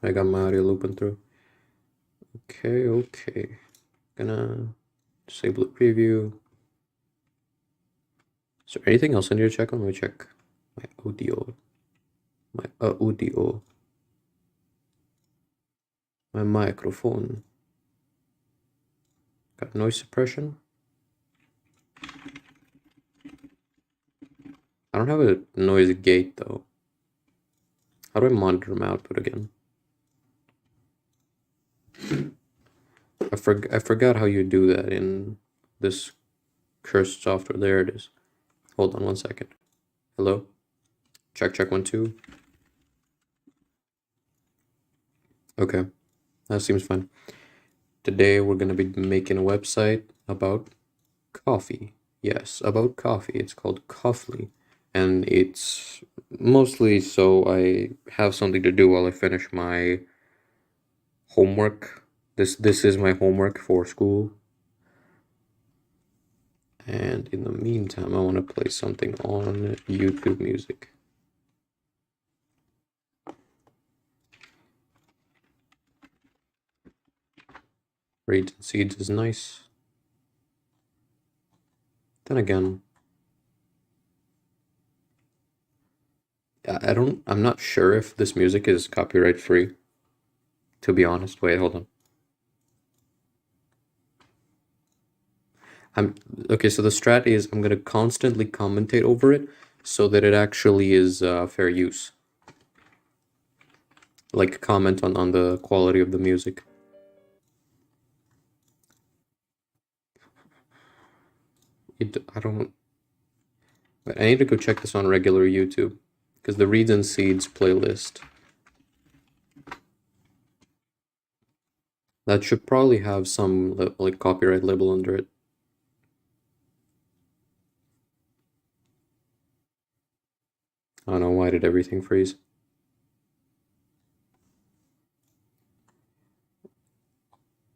I got my audio looping through. Okay. Gonna disable the preview. Is there anything else I need to check on? Let me check my audio. My microphone. Got noise suppression. I don't have a noise gate though. How do I monitor my output again? I forgot how you do that in this cursed software. There it is. Hold on 1 second. Hello? Check 1 2. Okay, that seems fine. Today we're gonna be making a website about coffee. Yes, about coffee. It's called Coffly, and it's mostly so I have something to do while I finish my homework. This is my homework for school. And in the meantime, I want to play something on YouTube Music. Reeds and Seeds is nice. Then again, I'm not sure if this music is copyright free, to be honest. Wait, hold on. Okay, so the strat is I'm gonna constantly commentate over it so that it actually is fair use. Like comment on the quality of the music. I need to go check this on regular YouTube because the Reeds and Seeds playlist. That should probably have some like copyright label under it. I don't know, why did everything freeze?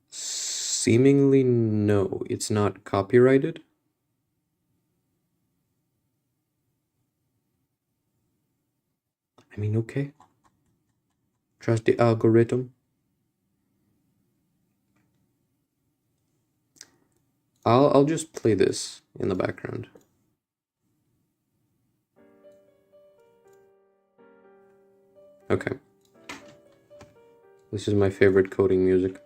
Seemingly no, it's not copyrighted. I mean, okay. Trust the algorithm. I'll just play this in the background. Okay. This is my favorite coding music.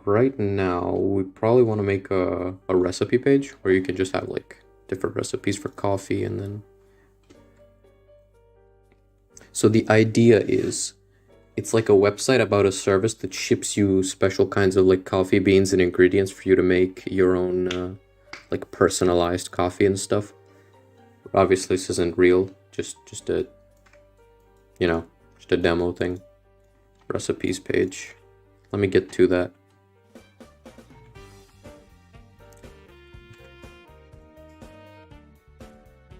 Right now, we probably want to make a recipe page where you can just have like different recipes for coffee and then... So the idea is it's like a website about a service that ships you special kinds of like coffee beans and ingredients for you to make your own like personalized coffee and stuff. Obviously this isn't real, just a, you know, just a demo thing. Recipes page. Let me get to that.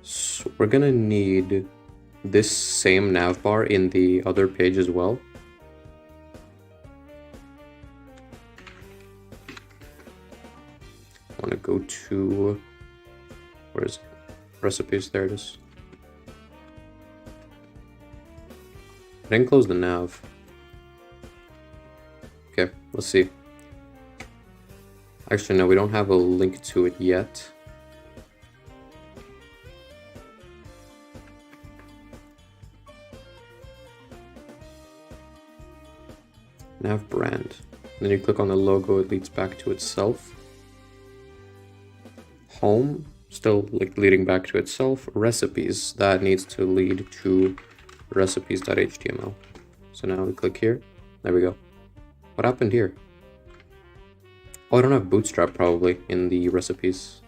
So we're gonna need this same navbar in the other page as well. I want to go to, where is it? Recipes, there it is. I didn't close the nav. Okay, let's see. Actually, no, we don't have a link to it yet. Nav brand. Then you click on the logo, it leads back to itself. Home, still like leading back to itself. Recipes, that needs to lead to recipes.html. So now we click here. There we go. What happened here? Oh, I don't have Bootstrap probably in the recipes.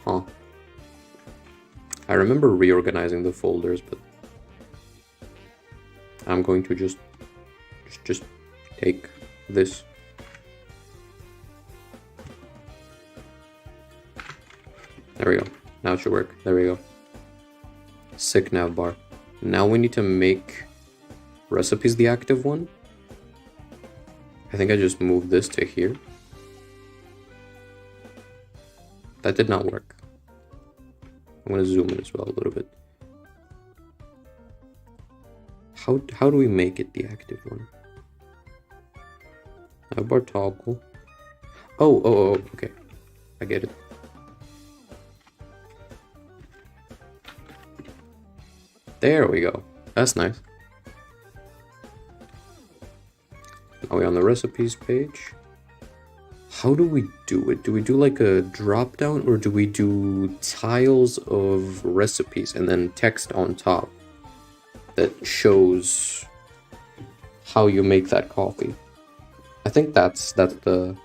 Huh. I remember reorganizing the folders, but I'm going to just take this. There we go. Now it should work. There we go. Sick navbar. Now we need to make recipes the active one. I think I just moved this to here. That did not work. I'm gonna zoom in as well a little bit. How do we make it the active one? Bar toggle. Oh, okay. I get it. There we go. That's nice. Now we're on the recipes page. How do we do it? Do we do like a drop down, or do we do tiles of recipes and then text on top that shows how you make that coffee? I think that's the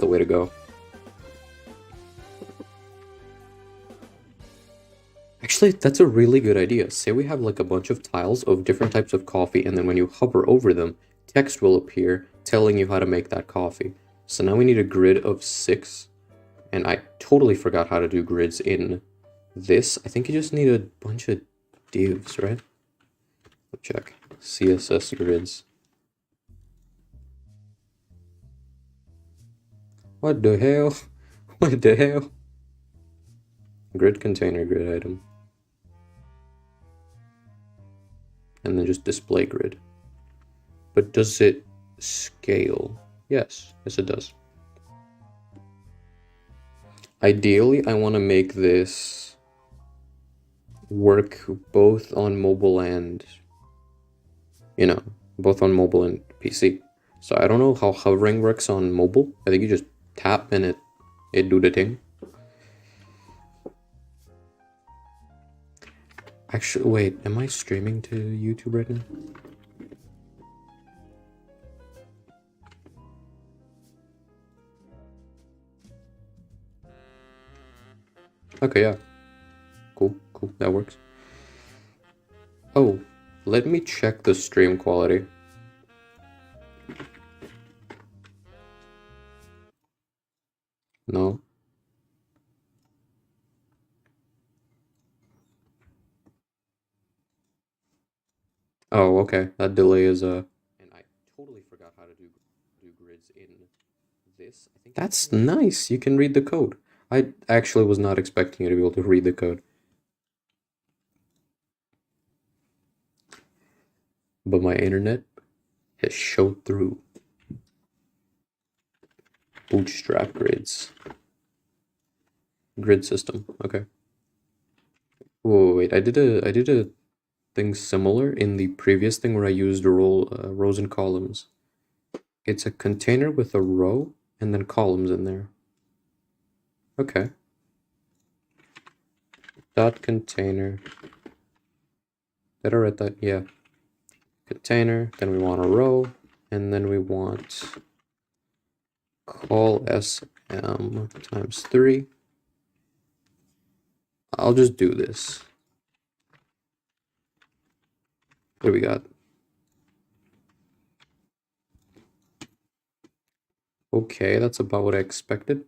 way to go. Actually, that's a really good idea. Say we have like a bunch of tiles of different types of coffee, and then when you hover over them, text will appear telling you how to make that coffee. So now we need a grid of 6, and I totally forgot how to do grids in this. I think you just need a bunch of divs, right? Let's check. CSS grids. What the hell? What the hell? Grid container, grid item. And then just display grid. But does it scale? Yes, it does. Ideally, I want to make this work both on mobile and, both on mobile and PC. So I don't know how hovering works on mobile. I think you just tap and it do the thing. Actually, wait, am I streaming to YouTube right now? Okay, yeah. Cool, that works. Oh, let me check the stream quality. No. Oh, okay. That delay is and I totally forgot how to do grids in this. I think that's nice. You can read the code. I actually was not expecting you to be able to read the code. But my internet has showed through. Bootstrap grids. Grid system. Okay. Whoa, wait. I did a thing similar in the previous thing where I used rows and columns. It's a container with a row and then columns in there. Okay. Dot container. Did I write that? Yeah. Container. Then we want a row, and then we want call sm times 3. I'll just do this. What do we got? Okay, that's about what I expected.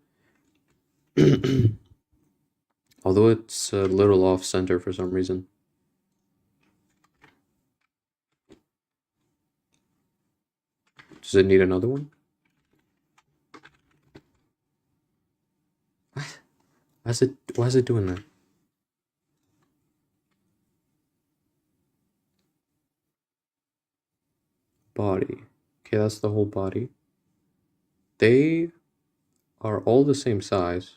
Although it's a little off center for some reason. Does it need another one? What? Why is it doing that? Body. Okay, that's the whole body. They are all the same size.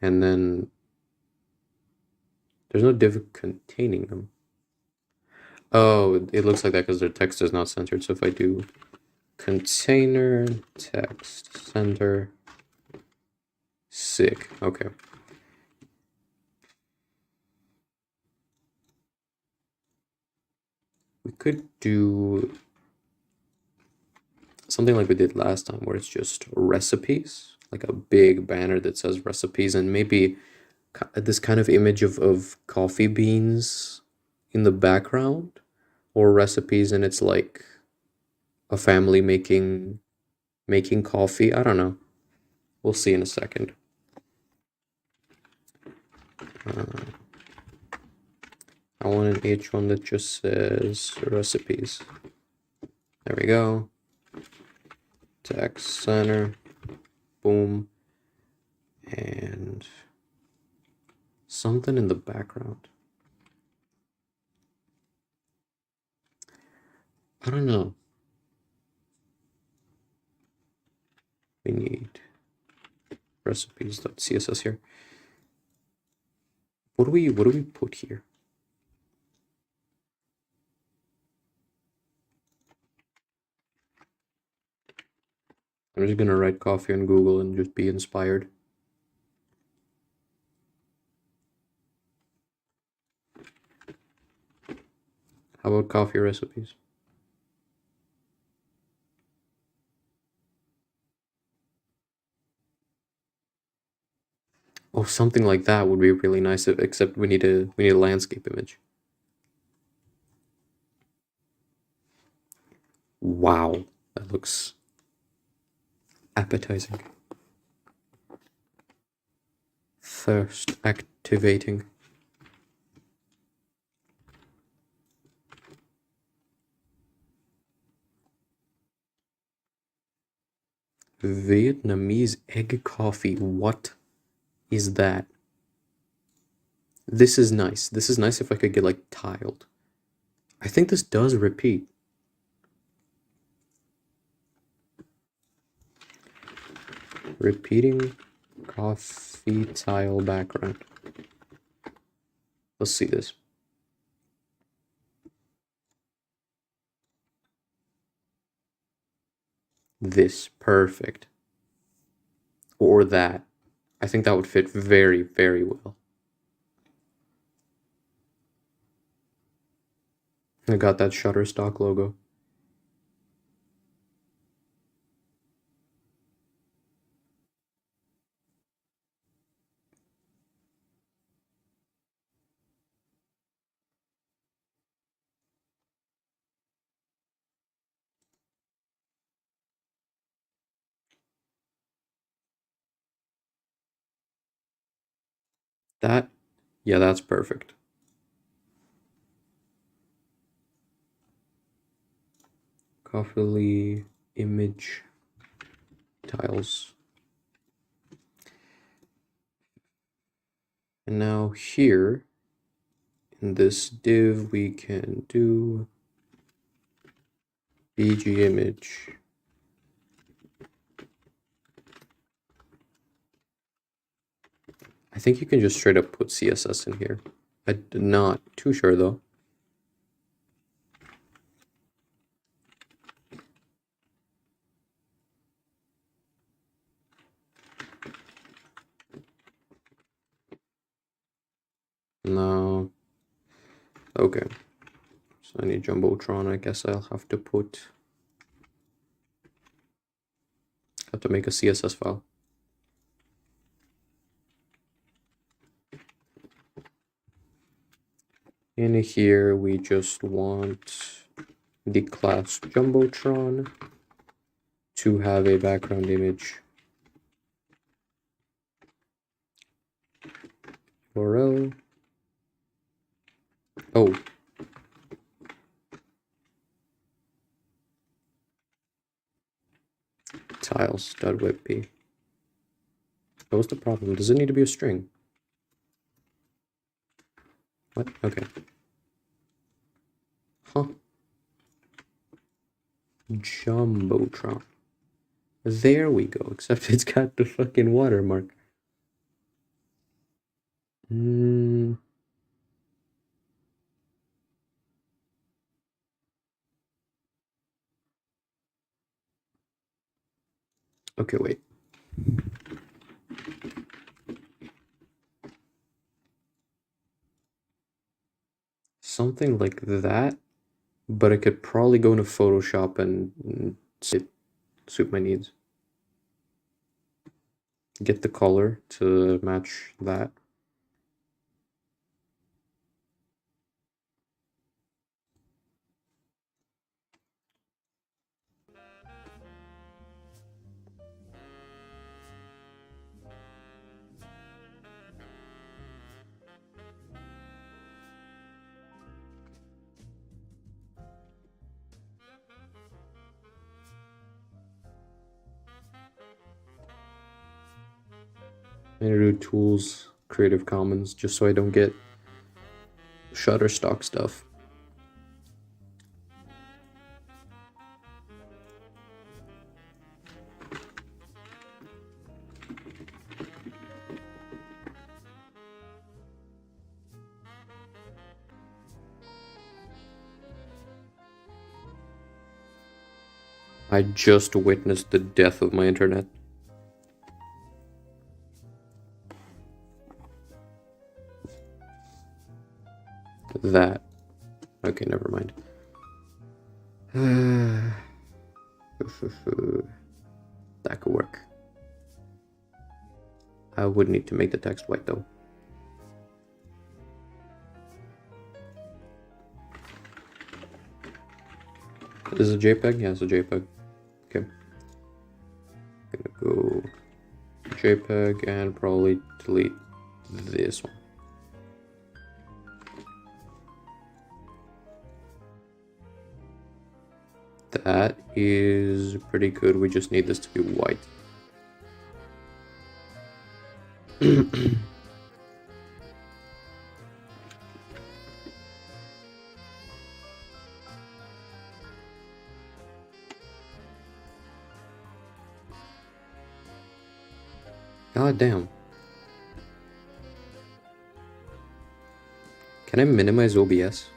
And then there's no div containing them. Oh, it looks like that because their text is not centered. So if I do container text center, sick. Okay. We could do something like we did last time where it's just recipes, like a big banner that says recipes, and maybe this kind of image of coffee beans in the background, or recipes and it's like a family making coffee. I don't know. We'll see in a second. I want an H1 that just says recipes. There we go. Text center. Boom. And Something in the background. I don't know. We need recipes.css here. What do we put here? I'm just gonna write coffee on Google and just be inspired. How about coffee recipes? Oh, something like that would be really nice, except we need a landscape image. Wow, that looks appetizing. Thirst activating. Vietnamese egg coffee. What is that? This is nice. This is nice if I could get like tiled. I think this does repeat. Repeating coffee tile background. Let's see this. This, perfect. Or that. I think that would fit very, very well. I got that Shutterstock logo. That, yeah, that's perfect. Coffee image tiles. And now here, in this div, we can do bg image. I think you can just straight up put CSS in here. I'm not too sure though. No. Okay. So I need Jumbotron. I guess I'll have to make a CSS file. In here, we just want the class Jumbotron to have a background image. URL. Oh. Tiles.webp. What's the problem? Does it need to be a string? What? Okay. Huh. Jumbotron. There we go, except it's got the fucking watermark. Okay, wait. Something like that, but I could probably go into Photoshop and suit my needs. Get the color to match that. I'm gonna do tools, Creative Commons just so I don't get Shutterstock stuff. I just witnessed the death of my internet. That. Okay, never mind. That could work. I would need to make the text white though. Is it a JPEG? Yeah, it's a JPEG. Okay. I'm gonna go JPEG and probably delete this one. That is pretty good. We just need this to be white. God damn. Can I minimize OBS?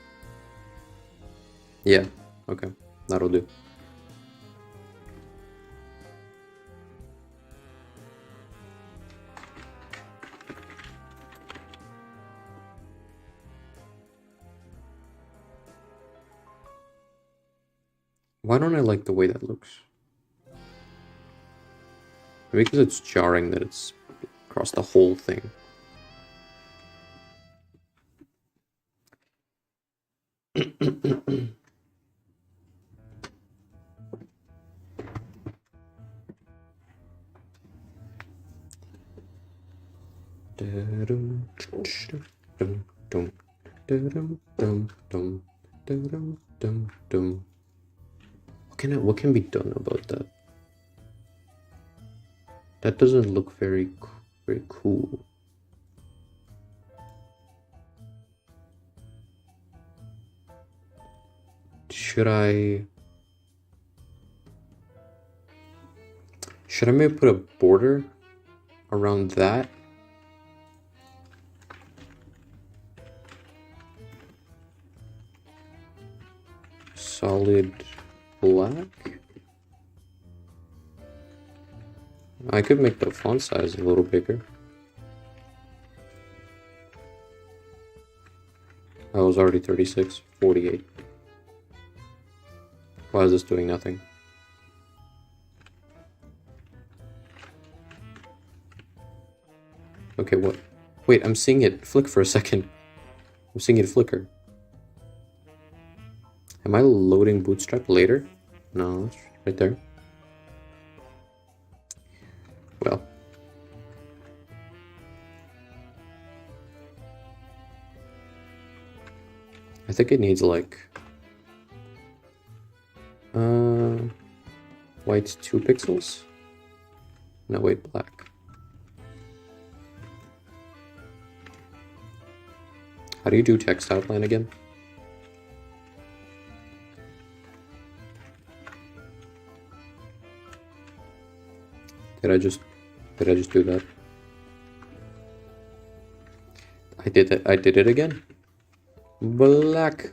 Yeah, okay. That'll do. Why don't I like the way that looks? Maybe because it's jarring that it's across the whole thing. What can be done about that? That doesn't look very cool. Should I maybe put a border around that? Solid black? I could make the font size a little bigger. I was already 36, 48. Why is this doing nothing? Okay, what? Wait, I'm seeing it flick for a second. I'm seeing it flicker. Am I loading Bootstrap later? No, it's right there. Well. I think it needs like white 2 pixels? No, wait, black. How do you do text outline again? Did I just do that? I did it again. Black.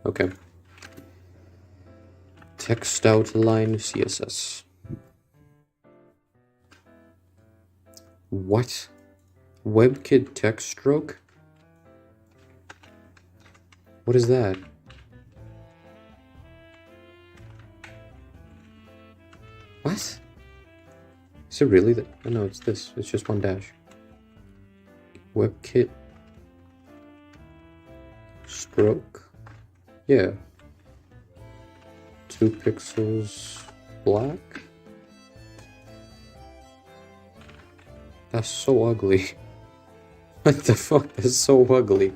Okay. Text outline CSS. What? WebKit text stroke? What is that? What? Is it really that? Oh, no, it's this. It's just one dash. WebKit stroke. Yeah. 2 pixels black. That's so ugly. What the fuck? That's so ugly.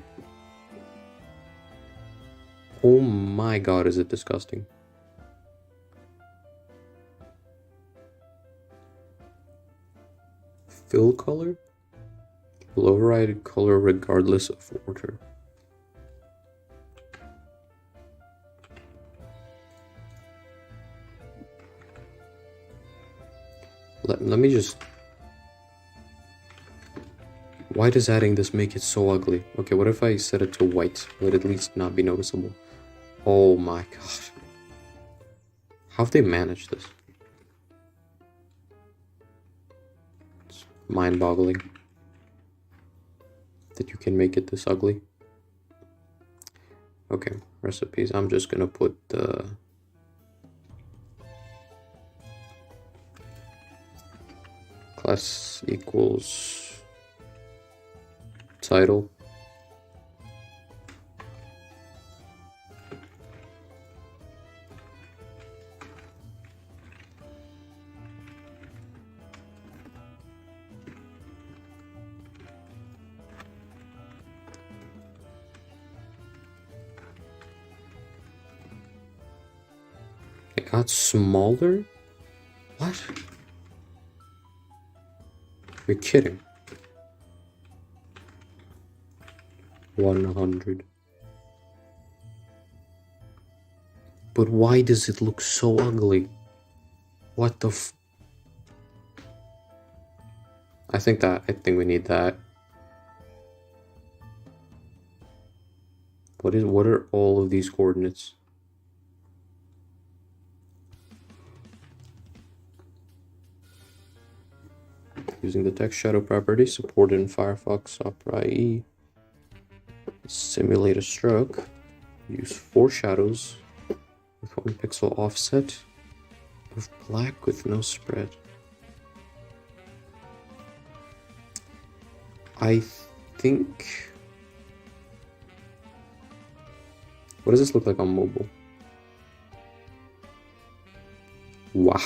Oh my god, is it disgusting. fill color will override color regardless of order. Let me just... Why does adding this make it so ugly? Okay, what if I set it to white? Will it at least not be noticeable? Oh my god. How have they managed this? It's mind-boggling that you can make it this ugly. Okay, recipes. I'm just gonna put the... class equals title. It got smaller? What? You're kidding. 100. But why does it look so ugly? What the f... I think we need that. What are all of these coordinates? Using the text shadow property supported in Firefox Opera IE. Simulate a stroke. Use 4 shadows with 1 pixel offset of black with no spread. I think... What does this look like on mobile? Wow.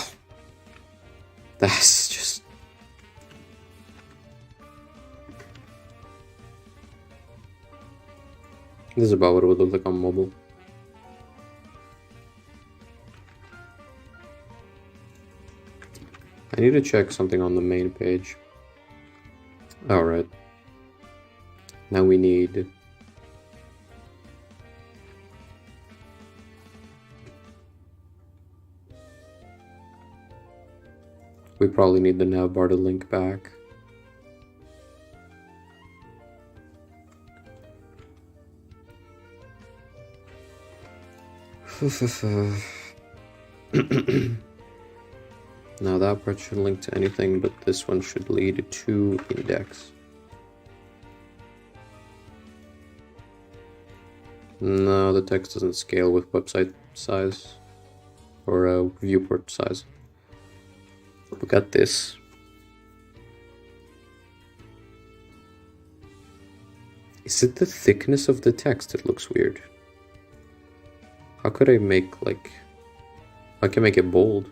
That's just... This is about what it would look like on mobile. I need to check something on the main page. Alright. Now we need... We probably need the navbar to link back. Now that part should link to anything, but this one should lead to index. No, the text doesn't scale with website size or viewport size. We got this. Is it the thickness of the text that looks weird? How could I make, like... I can make it bold.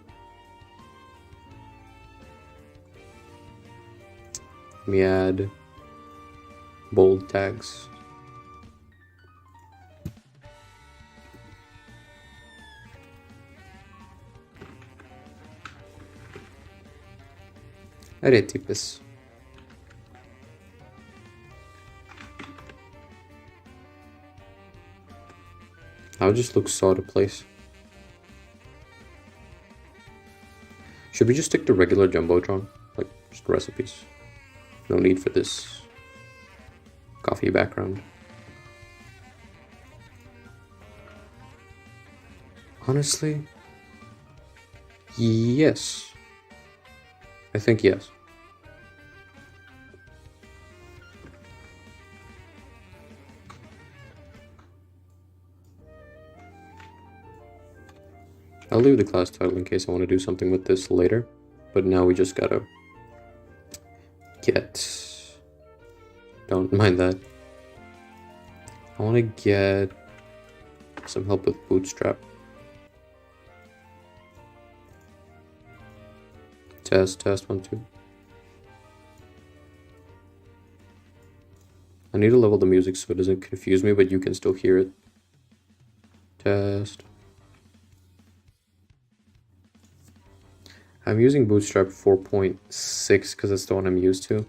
Let me add bold tags. Aretipes. Now it just looks so out of place. Should we just stick to regular Jumbotron? Like, just recipes. No need for this coffee background. Honestly, yes. I think yes. I'll leave the class title in case I want to do something with this later, but now we just gotta get... Don't mind that. I want to get some help with Bootstrap. Test 1, 2. I need to level the music so it doesn't confuse me, but you can still hear it. Test. I'm using Bootstrap 4.6 because that's the one I'm used to.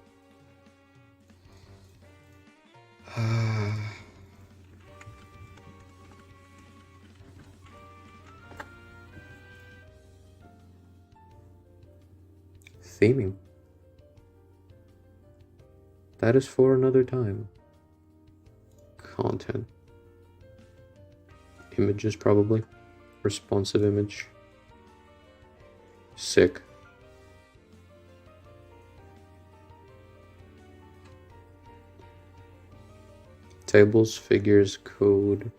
Theming. That is for another time. Content. Images, probably. Responsive image. Sick. Tables, figures, code.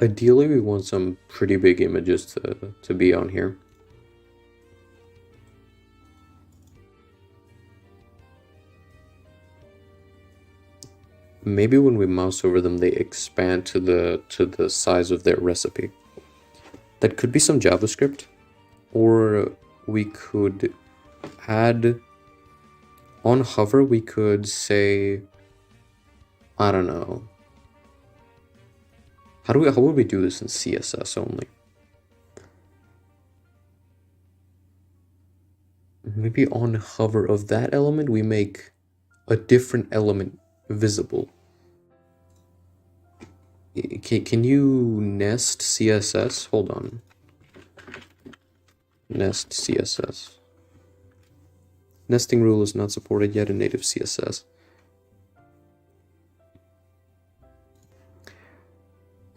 Ideally, we want some pretty big images to be on here. Maybe when we mouse over them, they expand to the size of their recipe. That could be some JavaScript, or we could add on hover. We could say, I don't know. How would we do this in CSS only? Maybe on hover of that element, we make a different element visible. Can you nest CSS? Hold on. Nest CSS. Nesting rule is not supported yet in native CSS.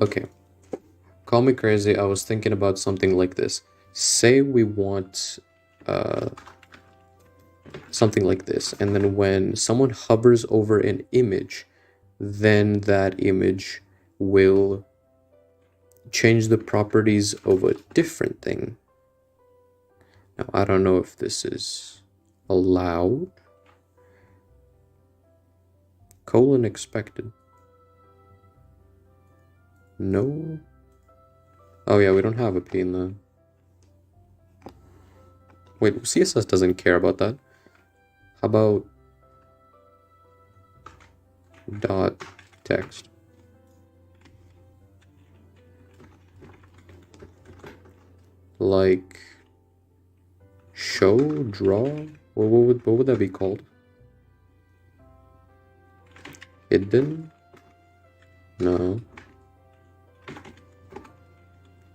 Okay. Call me crazy. I was thinking about something like this. Say we want something like this, and then when someone hovers over an image, then that image will change the properties of a different thing. Now, I don't know if this is allowed. Colon expected. No. Oh yeah, we don't have a P in the... Wait, CSS doesn't care about that. How about dot text? Like show, draw? What would that be called? Hidden? No.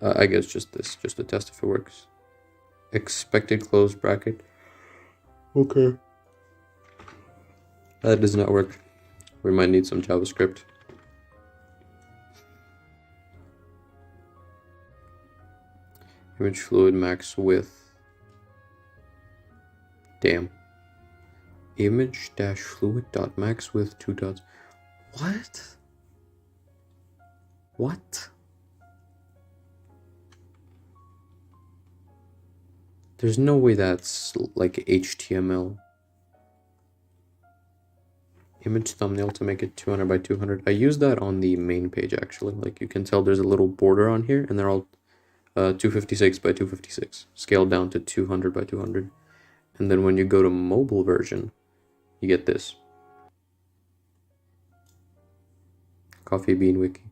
I guess just this, just to test if it works. Expected close bracket. Okay. That does not work. We might need some JavaScript. Image fluid max width. Damn. Image dash fluid dot max width 2 dots. What? What? There's no way that's like HTML. Image thumbnail to make it 200 by 200. I use that on the main page actually. Like you can tell there's a little border on here and they're all 256 by 256, scaled down to 200 by 200. And then when you go to mobile version, you get this. Coffee Bean Wiki.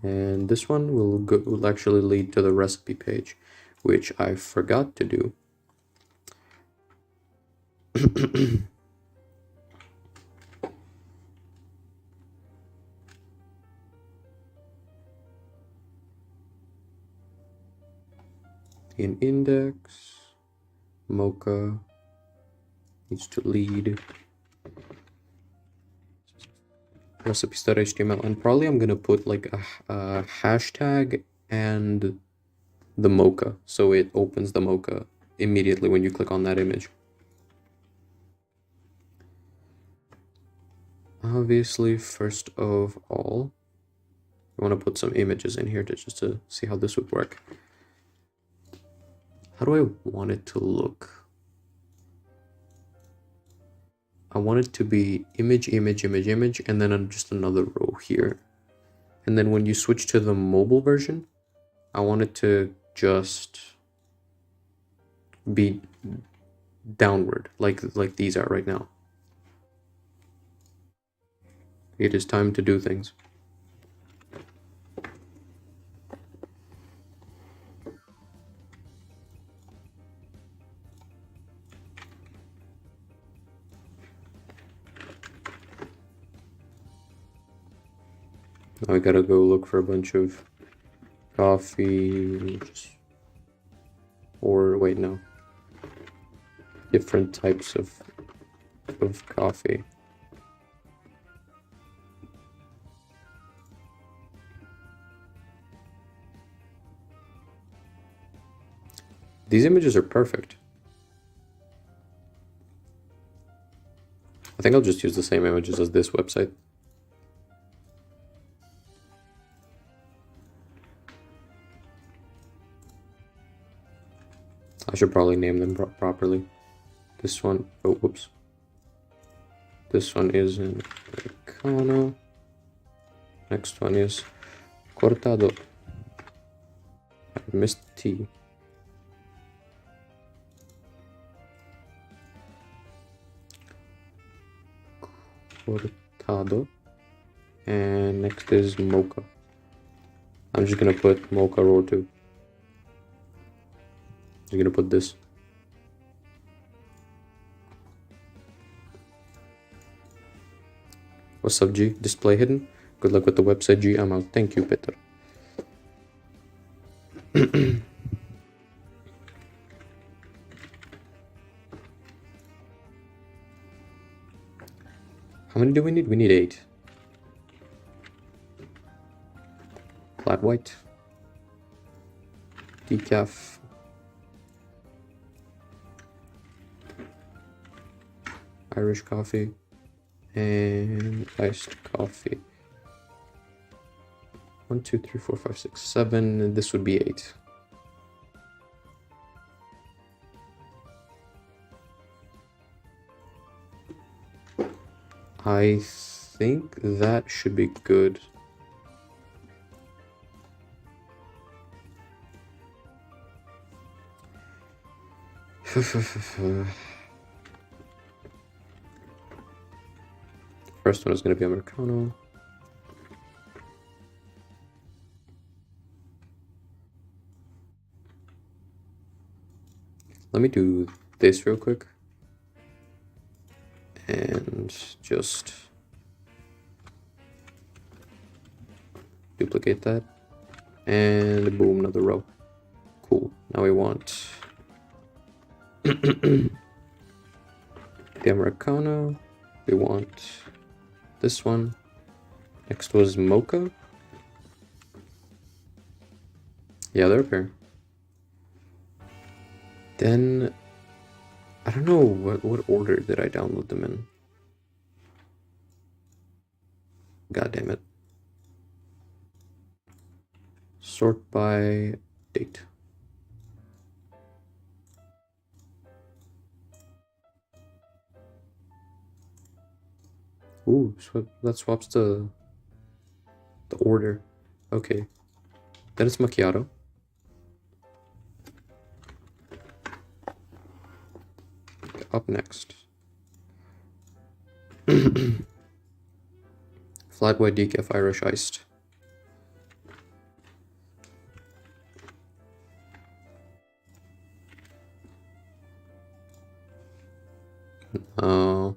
And this one will actually lead to the recipe page, which I forgot to do. In index, Mocha needs to lead recipes.html, and probably I'm gonna put like a hashtag and the Mocha, so it opens the Mocha immediately when you click on that image. Obviously, first of all, I want to put some images in here just to see how this would work. How do I want it to look? I want it to be image, image, image, image, and then just another row here. And then when you switch to the mobile version, I want it to just be downward, like these are right now. It is time to do things. Now I gotta go look for a bunch of coffee, or wait, no. Different types of coffee. These images are perfect. I think I'll just use the same images as this website. I should probably name them properly. This one, oh, whoops. This one is in Americano. Next one is Cortado. I missed the T. Cortado. And next is Mocha. I'm just gonna put Mocha Raw too. I'm gonna put this. What's up, G? Display hidden. Good luck with the website, G. I'm out. Thank you, Peter. How many do we need? We need 8. Flat white. Decaf. Irish coffee. And iced coffee. 1, 2, 3, 4, 5, 6, 7. And this would be 8. I think that should be good. First one is going to be Americano. Let me do this real quick. And just duplicate that. And boom, another row. Cool. Now we want the Americano. We want this one. Next was Mocha. Yeah, they're a pair. Then I don't know what order did I download them in. God damn it. Sort by date. Ooh, that swaps the order. Okay. Then it's macchiato. Up next. Flat white decaf Irish iced. I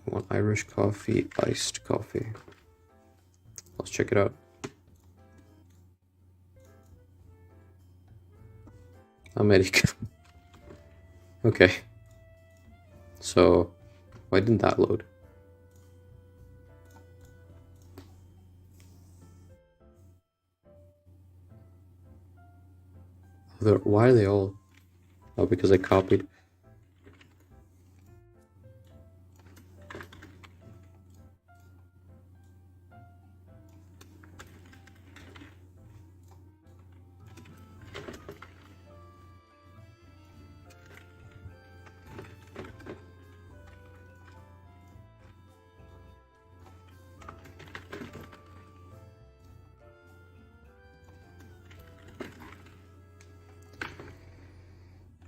want Irish coffee, iced coffee. Let's check it out. America. Okay. So, why didn't that load? Why are they all? Oh, because I copied.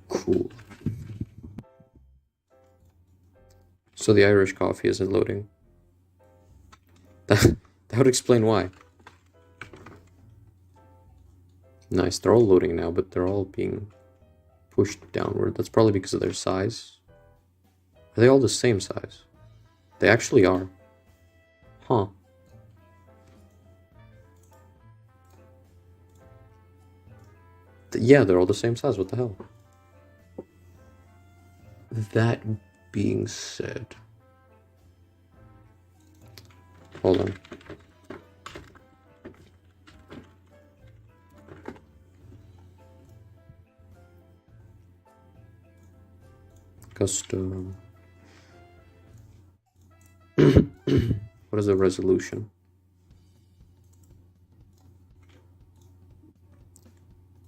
Cool. So the Irish coffee isn't loading. would explain why. Nice, they're all loading now, but they're all being pushed downward. That's probably because of their size. Are they all the same size? They actually are. Huh. Yeah, they're all the same size. What the hell? That being said... Hold on. Custom. What is the resolution?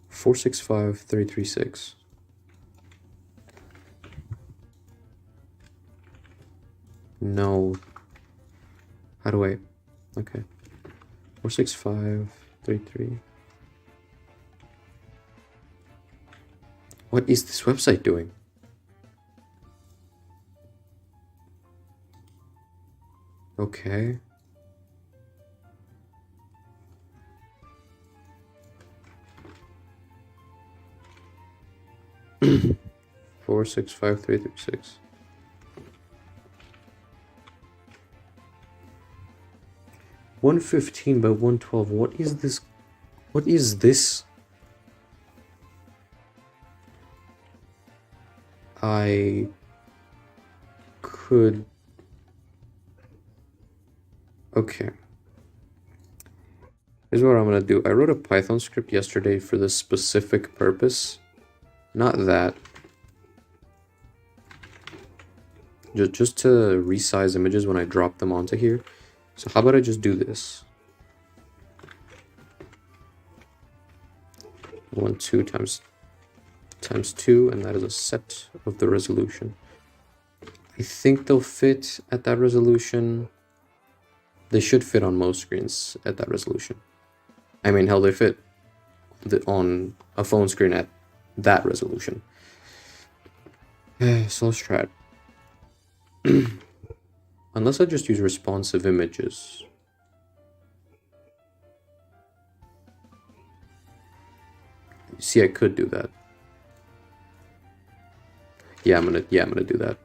465,336. No. How do I? Okay. 46533. What is this website doing? Okay. Four, 65336. $115 by $112. What is this? What is this? I could. Okay. Here's what I'm gonna do. I wrote a Python script yesterday for this specific purpose. Not that. Just to resize images when I drop them onto here. So how about I just do this? 1, 2 times 2, and that is a set of the resolution. I think they'll fit at that resolution. They should fit on most screens at that resolution. I mean, hell, they fit on a phone screen at that resolution. So let's try it. Unless I just use responsive images. See, I could do that. Yeah, I'm gonna do that.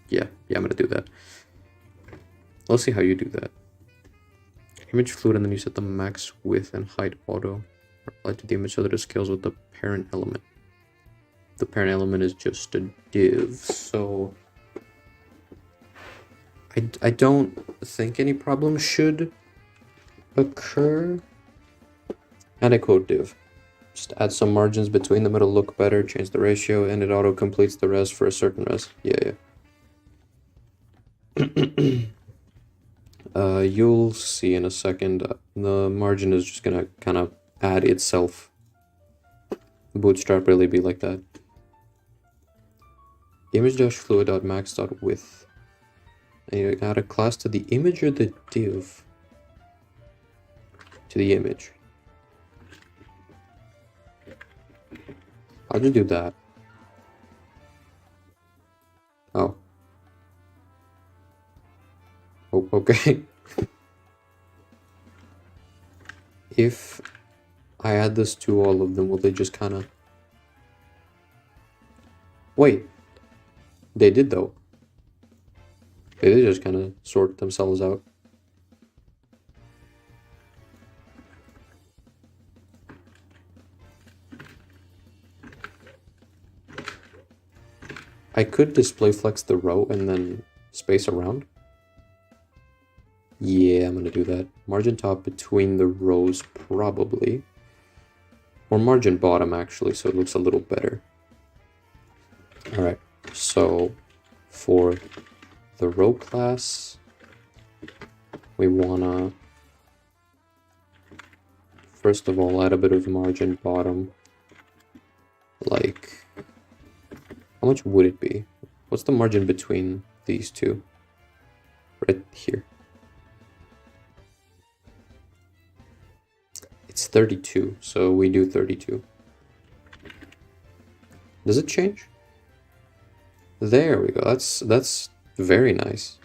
Yeah, I'm gonna do that. Let's see how you do that. Image fluid, and then you set the max width and height auto. Apply to the image so that it scales with the parent element. The parent element is just a div, so I don't think any problem should occur. And I code div. Just add some margins between them, it'll look better, change the ratio, and it auto completes the res for a certain res. Yeah. You'll see in a second. The margin is just gonna kind of add itself. Bootstrap really be like that. Image-fluid.max.width. And you add a class to the image or the div? To the image. I'll just do that. Oh. Oh, okay. If I add this to all of them, will they just kind of... Wait. They did, though. They did just kind of sort themselves out. I could display flex the row and then space around. Yeah, I'm gonna do that. Margin top between the rows, probably. Or margin bottom, actually, so it looks a little better. Alright, so for the row class, we wanna, first of all, add a bit of margin bottom. Like, how much would it be? What's the margin between these two? Right here. It's 32, so we do 32. Does it change? There we go. That's very nice.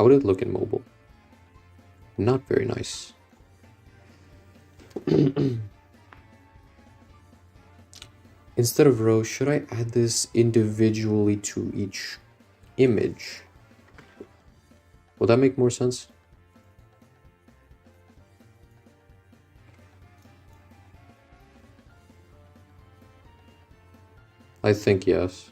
How would it look in mobile? Not very nice. Instead of rows, should I add this individually to each image? Will that make more sense? I think yes.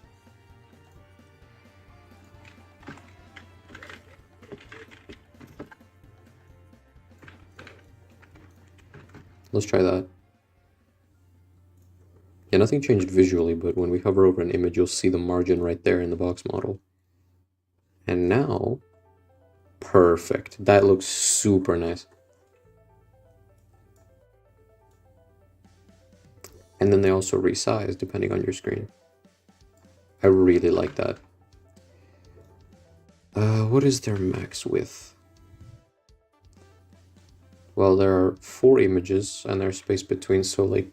Let's try that. Yeah, nothing changed visually, but when we hover over an image, you'll see the margin right there in the box model. And now, perfect. That looks super nice. And then they also resize depending on your screen. I really like that. What is their max width? Well, there are 4 images and there's space between, so like,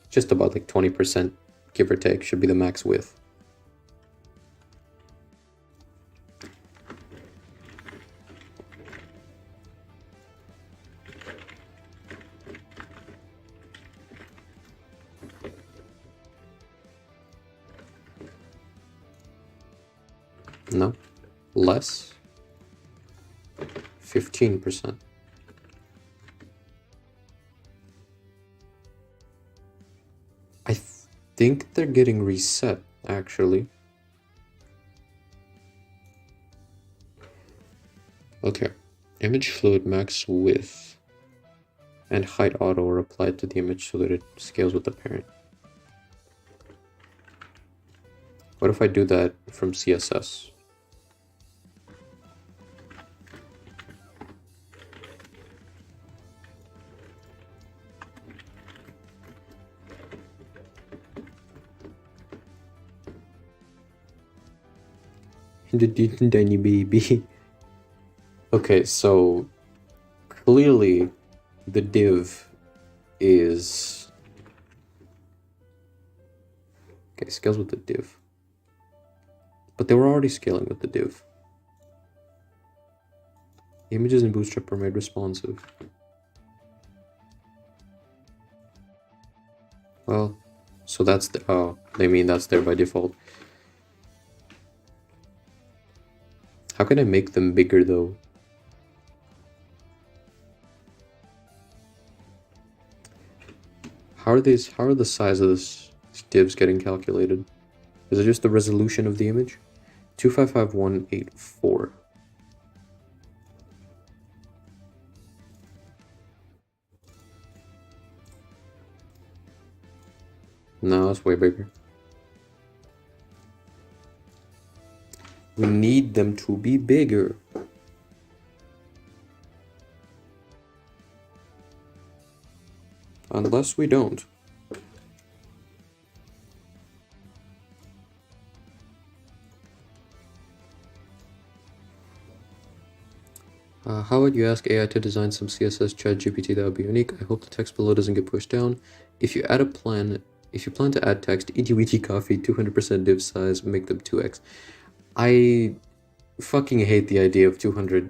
just about like 20%, give or take, should be the max width. No, less, 15%. I think they're getting reset, actually. Okay, image fluid max width and height auto are applied to the image so that it scales with the parent. What if I do that from CSS? Tiny baby. Okay, so clearly the div is... Okay, scales with the div. But they were already scaling with the div. Images in Bootstrap are made responsive. Well, so that's the... Oh, they mean that's there by default. How can I make them bigger though? How are the size of these divs getting calculated? Is it just the resolution of the image? 255184. No, that's way bigger. We need them to be bigger. Unless we don't. How would you ask AI to design some CSS ChatGPT that would be unique? I hope the text below doesn't get pushed down. If you plan to add text, itty coffee, 200% div size, make them 2x. I fucking hate the idea of 200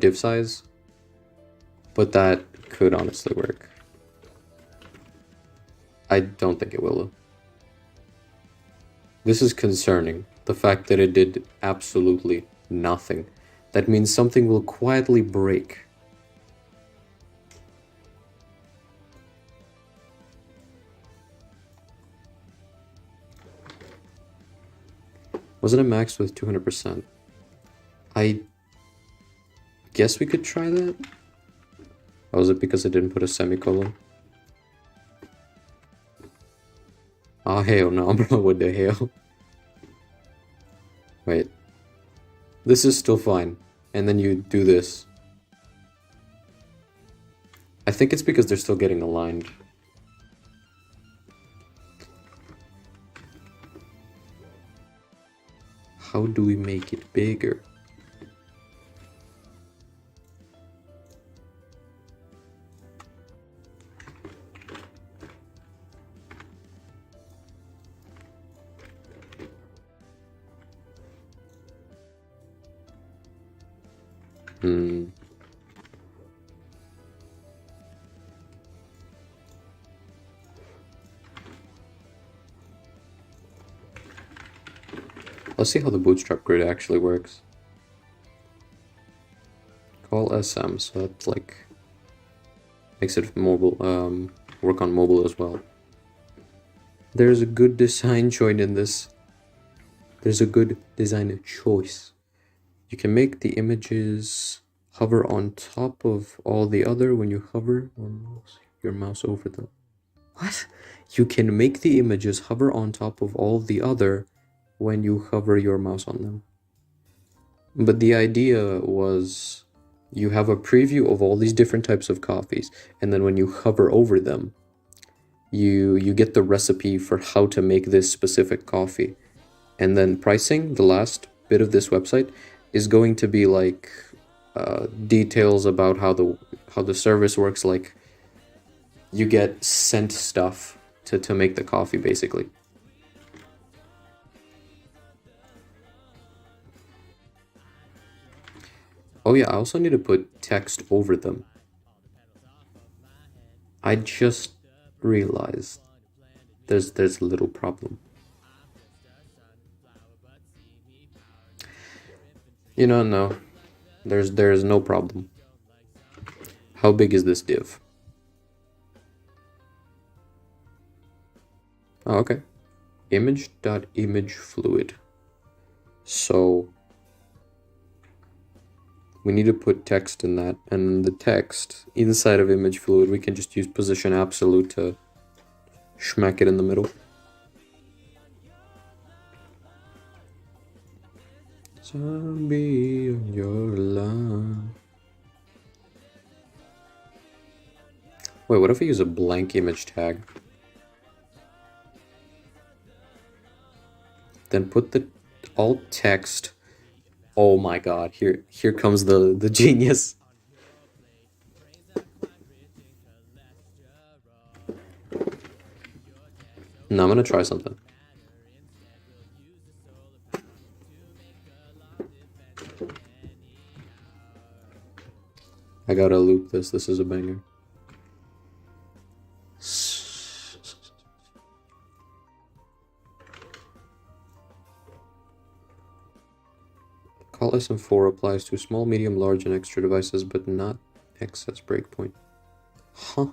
div size, but that could honestly work. I don't think it will though. This is concerning, the fact that it did absolutely nothing. That means something will quietly break. Wasn't it maxed with 200%? I guess we could try that? Or was it because I didn't put a semicolon? Oh, hell no, bro, what the hell? Wait. This is still fine. And then you do this. I think it's because they're still getting aligned. How do we make it bigger? Hmm. Let's see how the Bootstrap grid actually works. Call SM, so that's like makes it mobile, work on mobile as well. There's a good design choice in this. There's a good design choice. You can make the images hover on top of all the other when you hover your mouse over them. What? You can make the images hover on top of all the other when you hover your mouse on them. But the idea was you have a preview of all these different types of coffees, and then when you hover over them, you get the recipe for how to make this specific coffee. And then pricing, the last bit of this website, is going to be like details about how the service works. Like you get sent stuff to make the coffee, basically. Oh yeah, I also need to put text over them. I just realized there's a little problem. No. There's no problem. How big is this div? Oh, okay. Image.image fluid. So we need to put text in that, and the text inside of image fluid, we can just use position absolute to smack it in the middle. Zombie on your line. Wait, what if I use a blank image tag? Then put the alt text. Oh my god, here comes the genius. No, I'm gonna try something. I gotta loop this. This is a banger. Call SM4 applies to small, medium, large, and extra devices, but not excess breakpoint. Huh.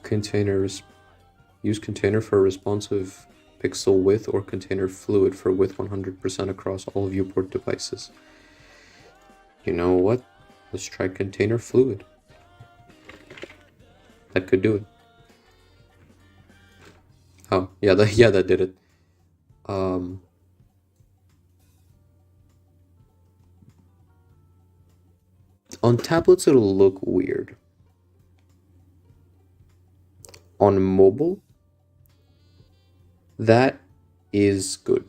Containers. Use container for responsive pixel width or container fluid for width 100% across all viewport devices. You know what? Let's try container fluid. That could do it. Oh, yeah, that did it. On tablets, it'll look weird. On mobile, that is good.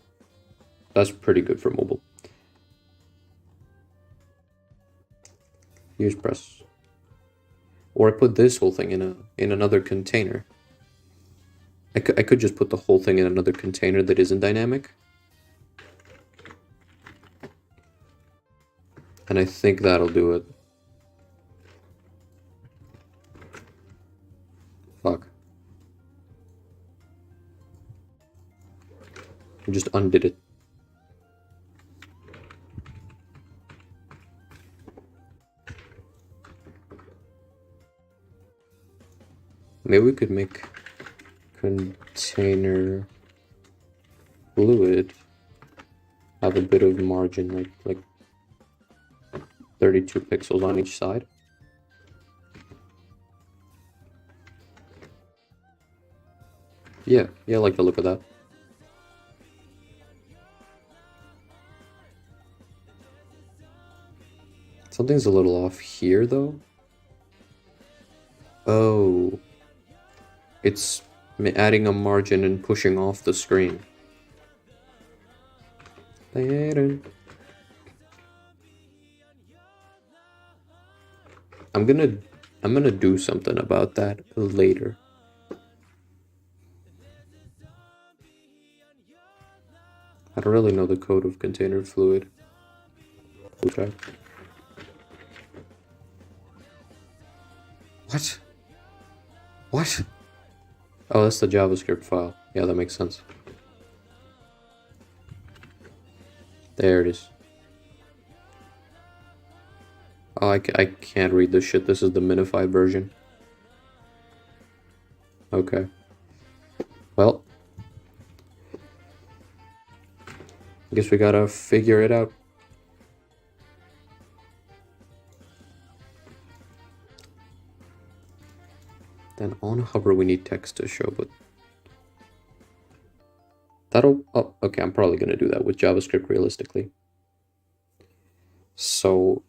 That's pretty good for mobile. Use press. Or I put this whole thing in another container. I could just put the whole thing in another container that isn't dynamic. And I think that'll do it. Fuck. I just undid it. Maybe we could make container fluid have a bit of margin, like 32 pixels on each side. Yeah, I like the look of that. Something's a little off here, though. Oh. It's adding a margin and pushing off the screen. Later. I'm gonna do something about that later. I don't really know the code of container fluid. full chat. What? What? Oh, that's the JavaScript file. Yeah, that makes sense. There it is. Oh, I can't read this shit. This is the minified version. Okay. Well, I guess we gotta figure it out. Then on hover we need text to show, but that'll... Oh, okay, I'm probably gonna do that with JavaScript realistically. So,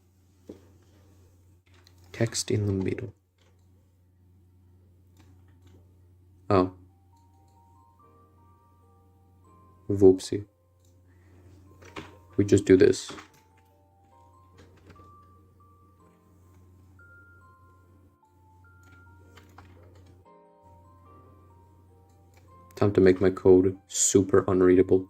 text in the middle. Oh. Whoopsie. We just do this. Time to make my code super unreadable.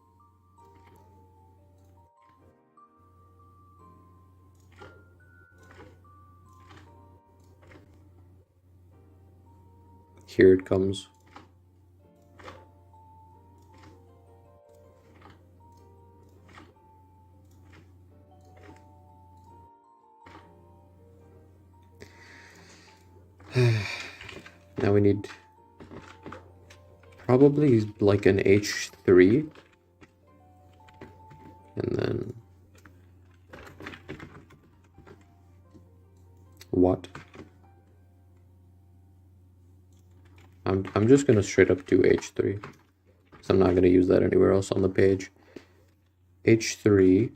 Here it comes. Now we need probably like an H3 and then what? I'm just gonna straight up do H3 because I'm not gonna use that anywhere else on the page. H3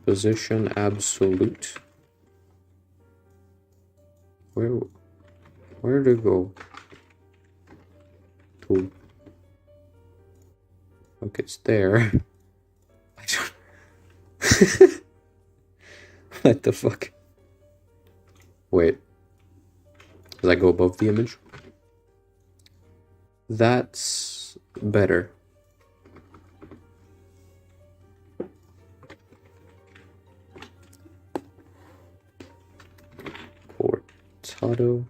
position absolute. Where to go? To. Okay, it's there. I don't. What the fuck? Wait. Does that go above the image? That's better. Cortado.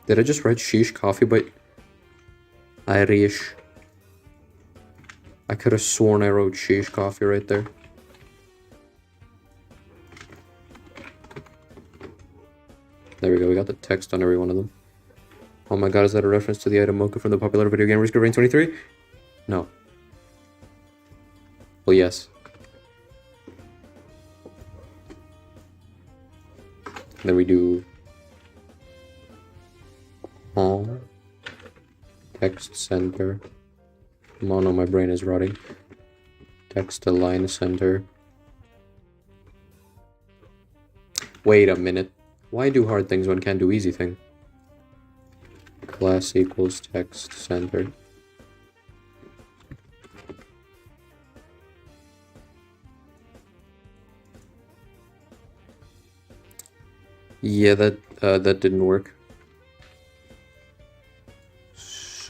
Did I just write sheesh coffee by Irish? I could have sworn I wrote sheesh coffee right there. There we go, we got the text on every one of them. Oh my god, is that a reference to the item Mocha from the popular video game Risk of Rain 23? No. Well, yes. Then we do text center. Oh no, my brain is rotting. Text align center. Wait a minute. Why do hard things when can't do easy thing? Class equals text center. Yeah, that didn't work.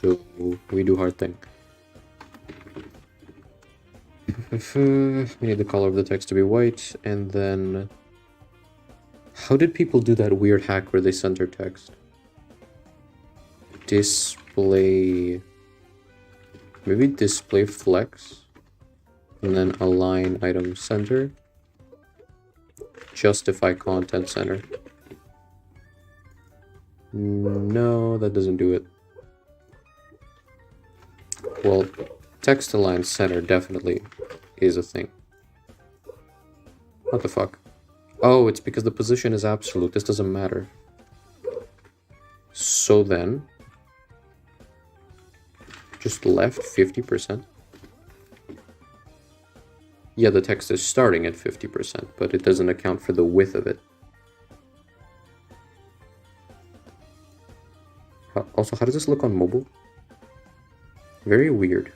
So we do hard thing. We need the color of the text to be white, and then how did people do that weird hack where they center text? Display, maybe display flex, and then align item center, justify content center. No, that doesn't do it. Well, text align center definitely is a thing. What the fuck? Oh, it's because the position is absolute. This doesn't matter. So then, just left 50%. Yeah, the text is starting at 50%, but it doesn't account for the width of it. Also, how does this look on mobile? Very weird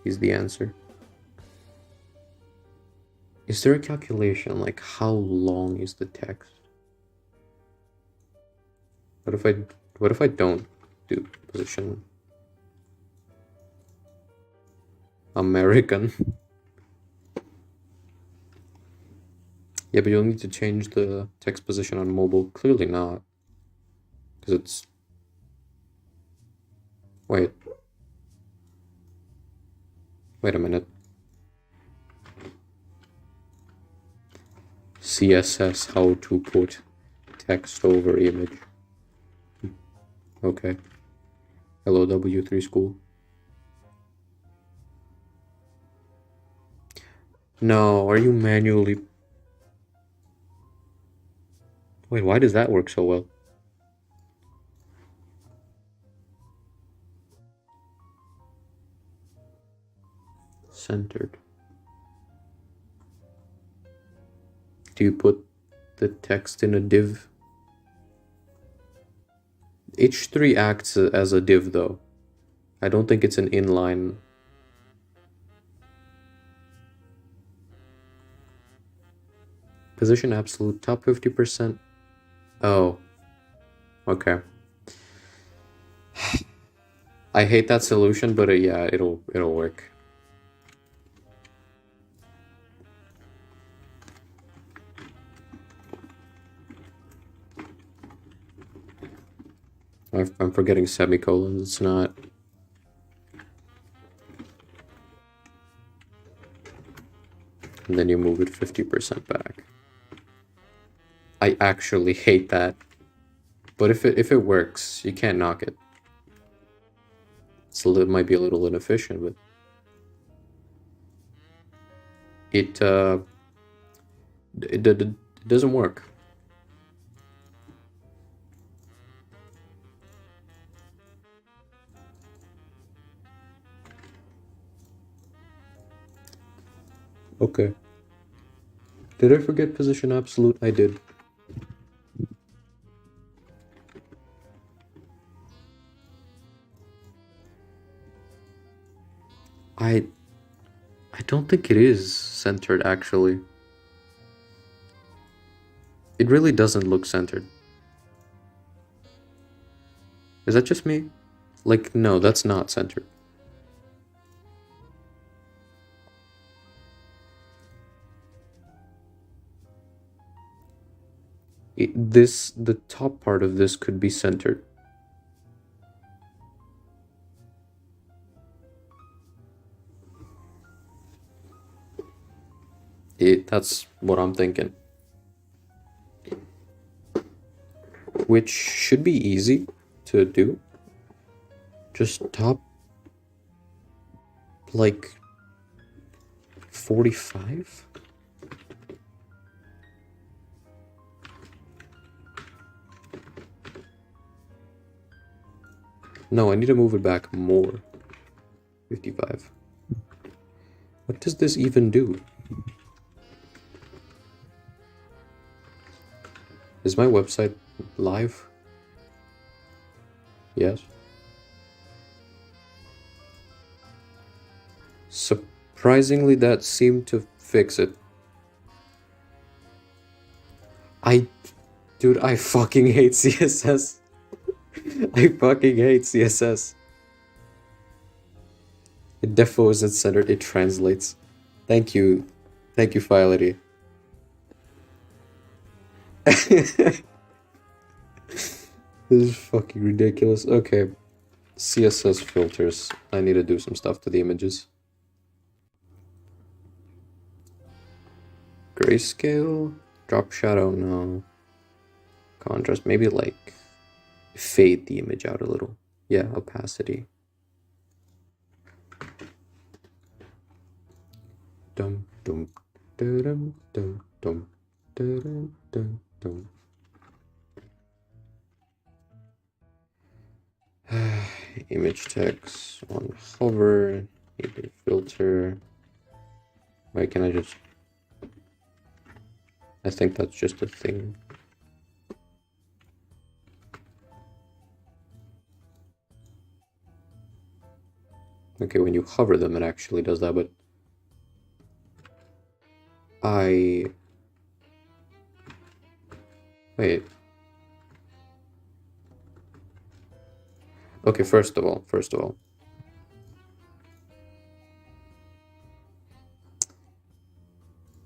is the answer. Is there a calculation, like how long is the text? What if I don't do position American? Yeah, but you'll need to change the text position on mobile. Clearly not. Because it's... Wait. Wait a minute. CSS, how to put text over image. Okay. Hello, W3 school. No, are you manually... Wait, why does that work so well? Centered. Do you put the text in a div? H3 acts as a div though. I don't think it's an inline. Position absolute top 50%. Oh. Okay. I hate that solution, but yeah, it'll work. I'm forgetting semicolons. It's not. And then you move it 50% back. I actually hate that. But if it works, you can't knock it. It might be a little inefficient, but it doesn't work. Okay. Did I forget position absolute? I did. I don't think it is centered, actually. It really doesn't look centered. Is that just me? Like, no, that's not centered. The top part of this could be centered. That's what I'm thinking. Which should be easy to do. Just top, like, 45? No, I need to move it back more. 55. What does this even do? Is my website live? Yes. Surprisingly, that seemed to fix it. Dude, I fucking hate CSS. I fucking hate CSS. It defo isn't centered, it translates. Thank you. Thank you, Fidelity. This is fucking ridiculous. Okay. CSS filters. I need to do some stuff to the images. Grayscale? Drop shadow? No. Contrast? Maybe like fade the image out a little. Yeah, opacity. Dum dum dum dum dum dum dum dum. Image text on hover. Need a filter. Why can I just? I think that's just a thing. Okay, when you hover them, it actually does that, but wait. Okay, first of all,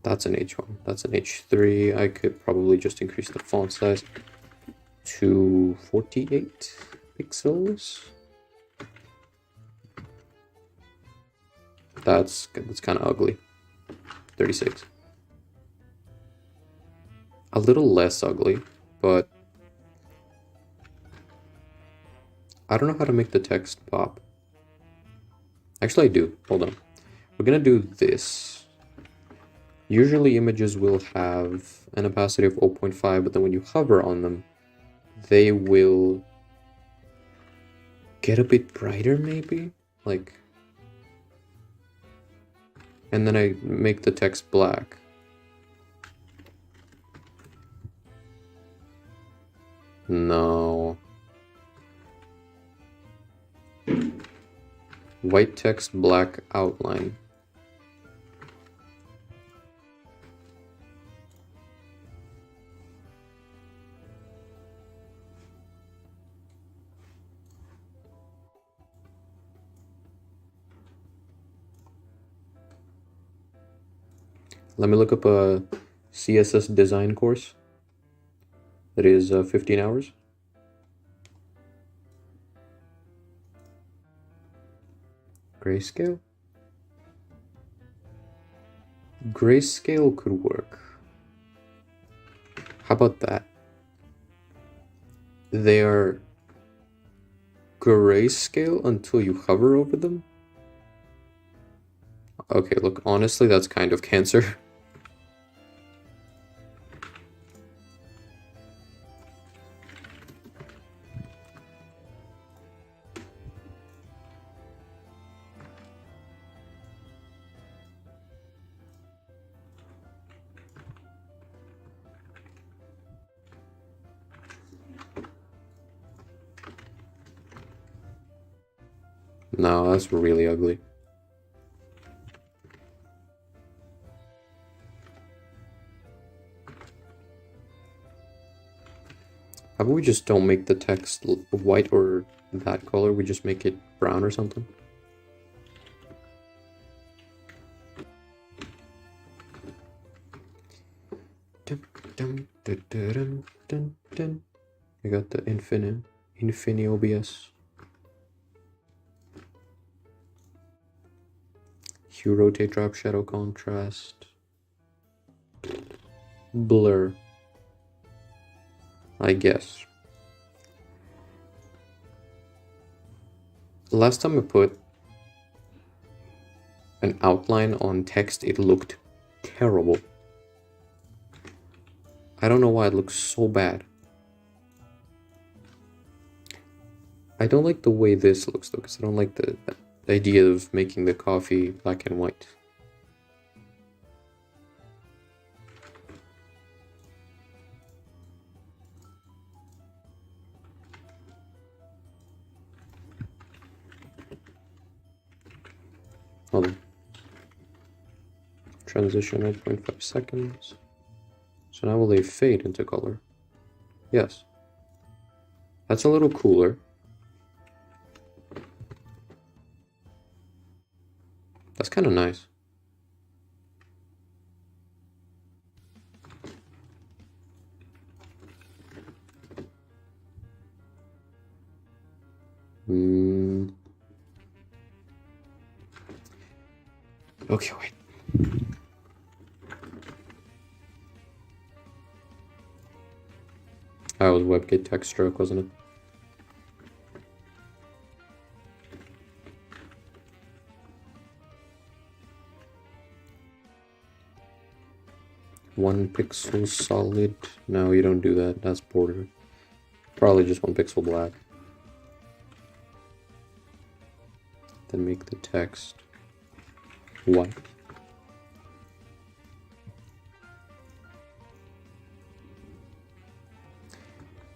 that's an H1, that's an H3. I could probably just increase the font size to 48 pixels. That's kind of ugly. 36. A little less ugly, but I don't know how to make the text pop. Actually, I do. Hold on. We're gonna do this. Usually images will have an opacity of 0.5, but then when you hover on them, they will get a bit brighter, maybe? Like... And then I make the text black. No. White text, black outline. Let me look up a CSS design course. That is 15 hours. Grayscale? Grayscale could work. How about that? They are grayscale until you hover over them? Okay, look, honestly, that's kind of cancer. No, that's really ugly. How about we just don't make the text white or that color, we just make it brown or something? Dun, dun, dun, dun, dun, dun. I got the Infini OBS. Hue, rotate, drop, shadow, contrast. Blur. I guess. Last time I put an outline on text, it looked terrible. I don't know why it looks so bad. I don't like the way this looks though, because I don't like the idea of making the coffee black and white. Hold on. Transition 9.5 seconds. So now will they fade into color? Yes. That's a little cooler. That's kind of nice. Okay, wait. That was WebKit text stroke, wasn't it? One pixel solid. No, you don't do that. That's border. Probably just one pixel black. Then make the text white.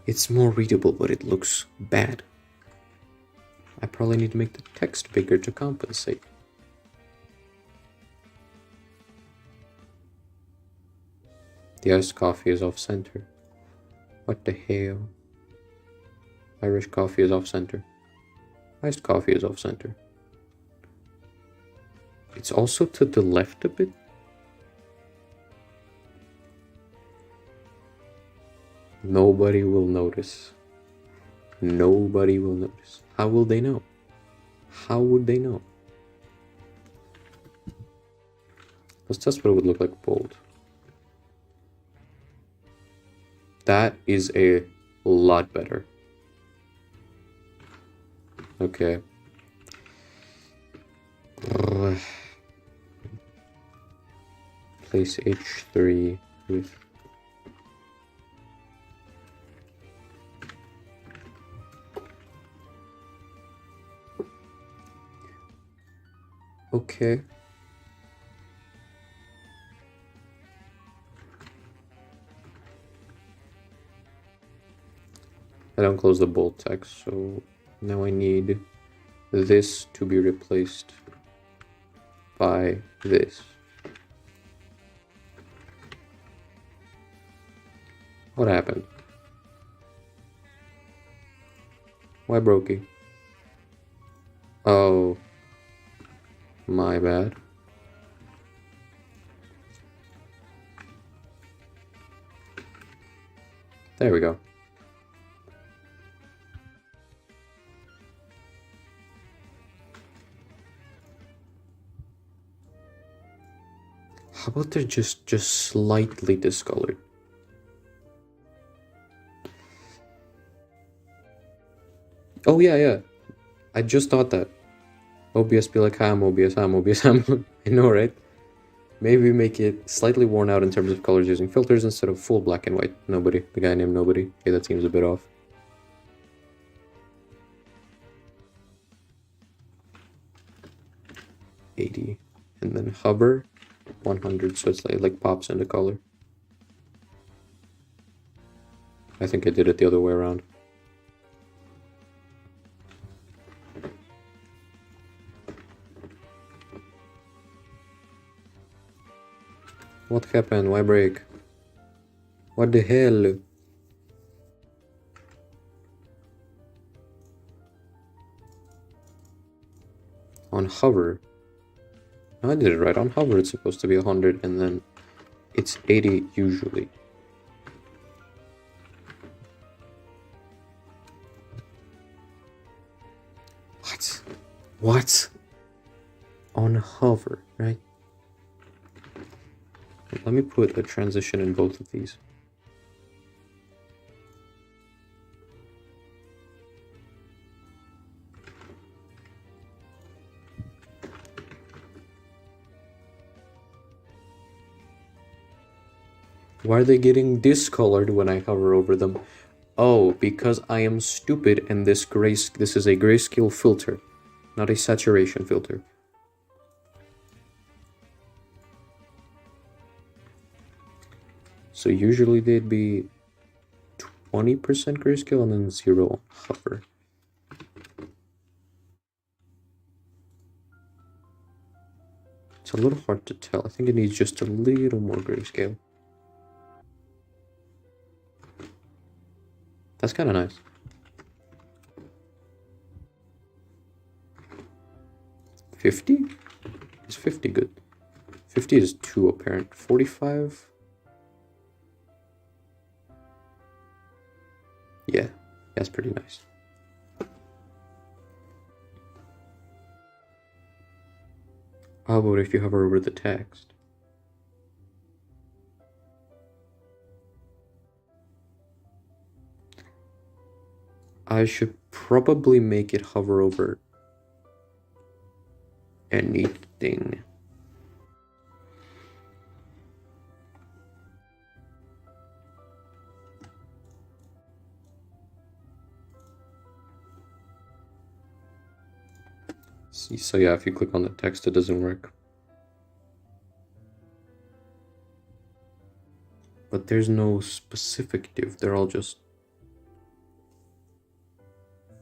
It's more readable, but it looks bad. probably need to make the text bigger to compensate. The iced coffee is off center. What the hell? Irish coffee is off center. Iced coffee is off center. It's also to the left a bit. Nobody will notice. Nobody will notice. How will they know? How would they know? Let's test what it would look like bold. That is a lot better. Okay. Place H3 with... Okay. I don't close the bold text, so now I need this to be replaced by this. What happened? Why brokey? Oh. My bad. There we go. How about they're just slightly discolored? Oh yeah. I just thought that. OBS be like, hi, I'm OBS, I'm OBS, I'm... I know, right? Maybe make it slightly worn out in terms of colors using filters instead of full black and white. Nobody. The guy named Nobody. Okay, that seems a bit off. $80. And then hover 100, so it's like pops into color. I think I did it the other way around. What happened? Why break? What the hell? On hover. No, I did it right. On hover it's supposed to be 100 and then it's 80 usually. What? On hover, right? Let me put a transition in both of these. Why are they getting discolored when I hover over them? Oh, because I am stupid and this is a grayscale filter, not a saturation filter. So usually they'd be 20% grayscale and then 0 hover. It's a little hard to tell. I think it needs just a little more grayscale. That's kind of nice. $50? Is 50 good? 50 is too apparent. 45? Yeah, that's pretty nice. How about if you hover over the text? I should probably make it hover over anything. So yeah, if you click on the text, it doesn't work. But there's no specific div, they're all just...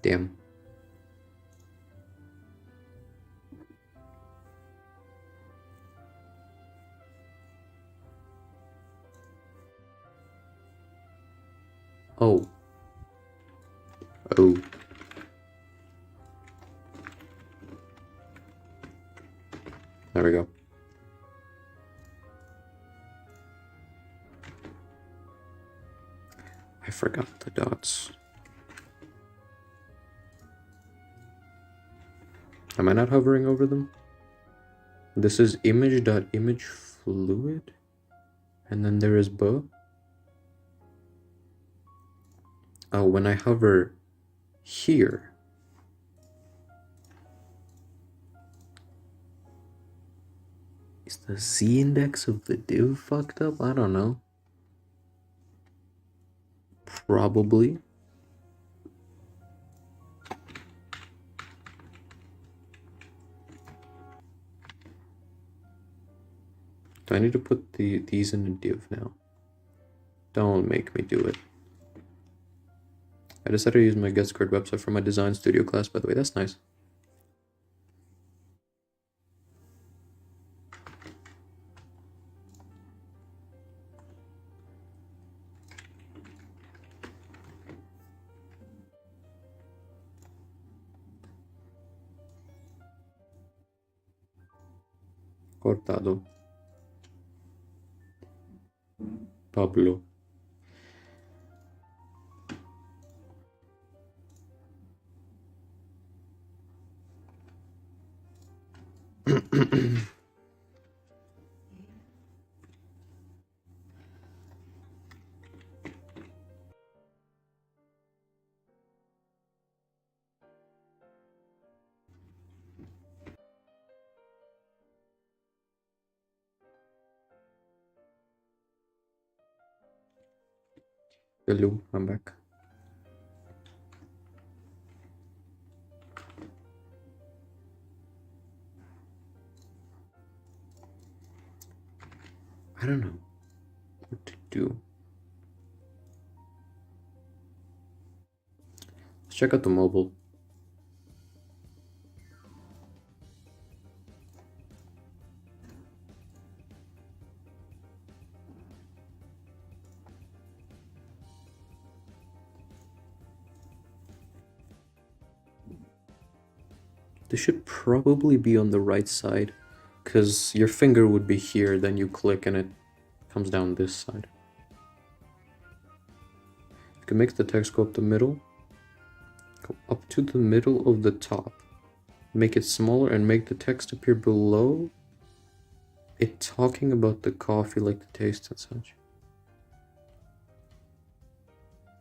Damn. Oh. Oh. There we go. I forgot the dots. Am I not hovering over them? This is image.imageFluid, and then there is B. Oh, when I hover here, is the Z index of the div fucked up? I don't know. Probably. Do I need to put these in a div now? Don't make me do it. I decided to use my GetSquared website for my design studio class, by the way. That's nice. Cortado. Pablo. Hello, I'm back. I don't know what to do. Let's check out the mobile. This should probably be on the right side, because your finger would be here, then you click and it comes down this side. You can make the text go up the middle, go up to the middle of the top, make it smaller and make the text appear below it, talking about the coffee, like the taste and such.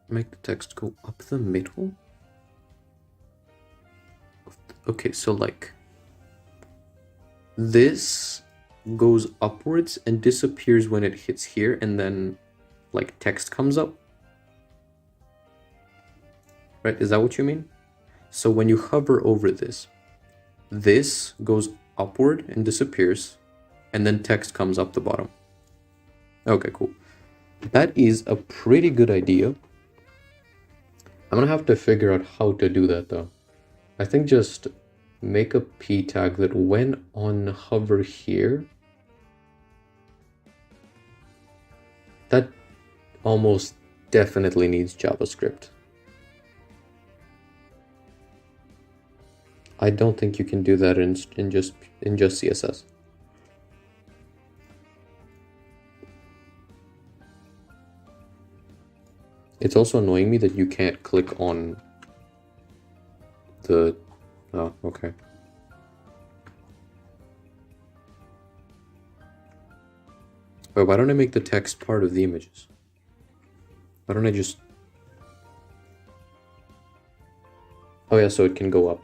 Make the text go up the middle? Okay, so like this goes upwards and disappears when it hits here, and then like text comes up. Right, is that what you mean? So when you hover over this, this goes upward and disappears, and then text comes up the bottom. Okay, cool. That is a pretty good idea. I'm gonna have to figure out how to do that though. I think just make a p tag that when on hover here, that almost definitely needs JavaScript. I don't think you can do that in just CSS. It's also annoying me that you can't click on the... Oh, okay. But why don't I make the text part of the images? Why don't I just... Oh yeah, so it can go up.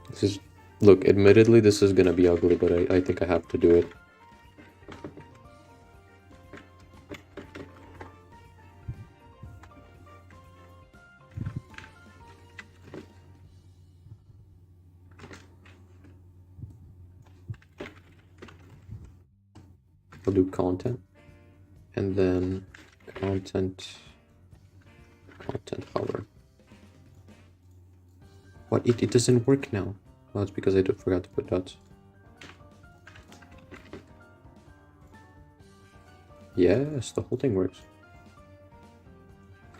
This is... Look, admittedly, this is gonna be ugly, but I think I have to do it. I'll do content, and then content hover. What? It doesn't work now. Well, it's because I forgot to put dots. Yes, the whole thing works.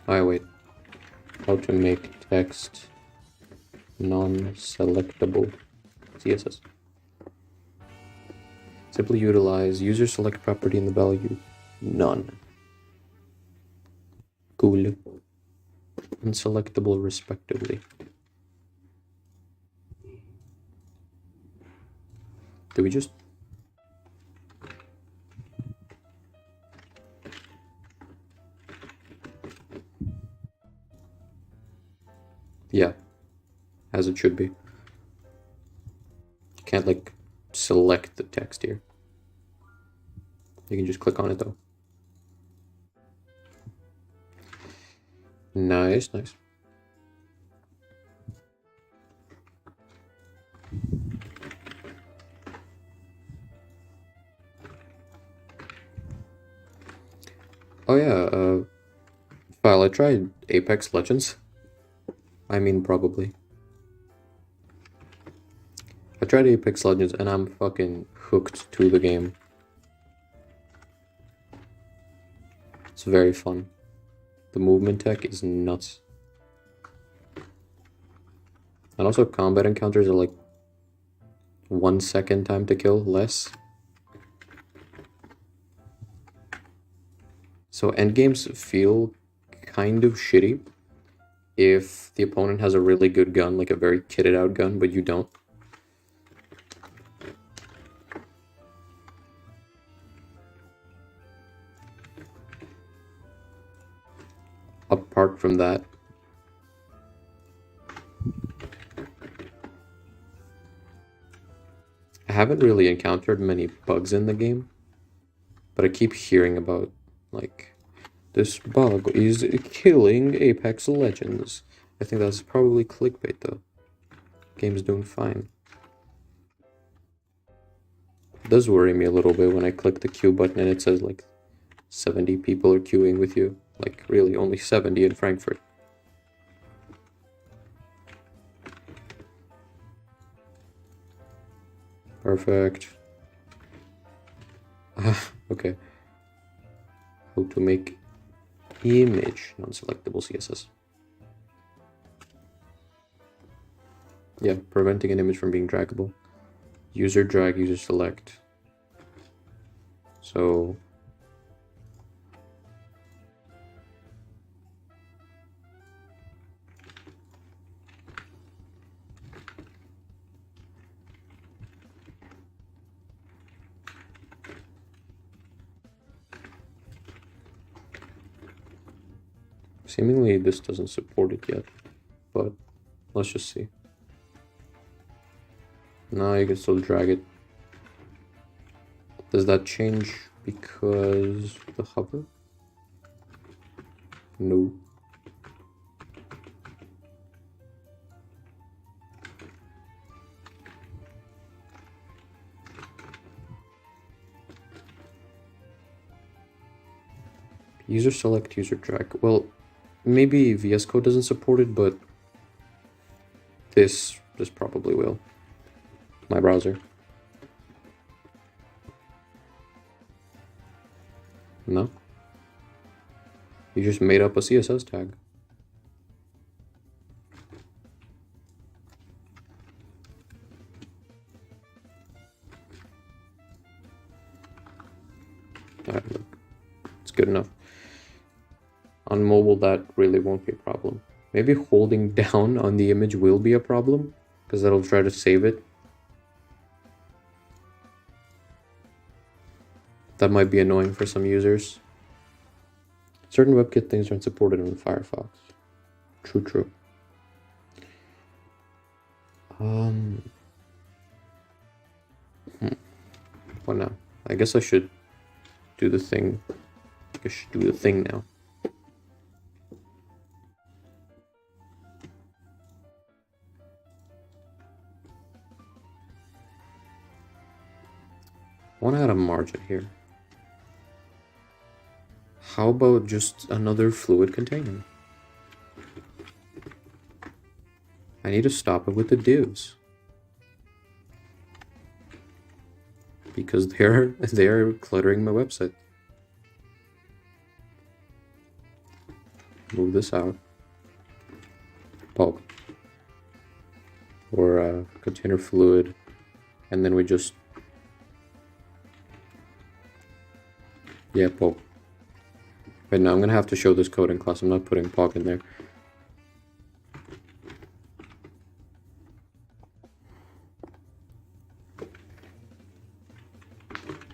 Oh, wait. How to make text non-selectable CSS. Simply utilize user select property in the value none. Cool. Unselectable respectively. Did we just... Yeah, as it should be. You can't, like, select the text here. You can just click on it, though. Nice, nice. Oh yeah, File, I tried Apex Legends. I mean, probably. I tried Apex Legends and I'm fucking hooked to the game. It's very fun. The movement tech is nuts. And also combat encounters are like 1 second time to kill, less. So endgames feel kind of shitty if the opponent has a really good gun, like a very kitted out gun, but you don't. Apart from that, I haven't really encountered many bugs in the game, but I keep hearing about, like, this bug is killing Apex Legends. I think that's probably clickbait, though. Game's doing fine. It does worry me a little bit when I click the queue button and it says, like, 70 people are queuing with you. Like, really, only 70 in Frankfurt. Perfect. Okay. How to make image non-selectable CSS. Yeah, preventing an image from being draggable. User drag, user select. So seemingly this doesn't support it yet, but let's just see. Now you can still drag it. Does that change because of the hover? No. User select, user drag. Well, maybe VS Code doesn't support it, but this probably will. My browser. No? You just made up a CSS tag. Alright, look. It's good enough. On mobile, that really won't be a problem. Maybe holding down on the image will be a problem, because that'll try to save it. That might be annoying for some users. Certain WebKit things aren't supported in Firefox. True, true. What now? I guess I should do the thing. I should do the thing now. I want to add a margin here. How about just another fluid container? I need to stop it with the divs. Because they're cluttering my website. Move this out. Pulp. Or container fluid. And then we just... Yeah, pulp. Right now I'm gonna have to show this code in class. I'm not putting POG in there.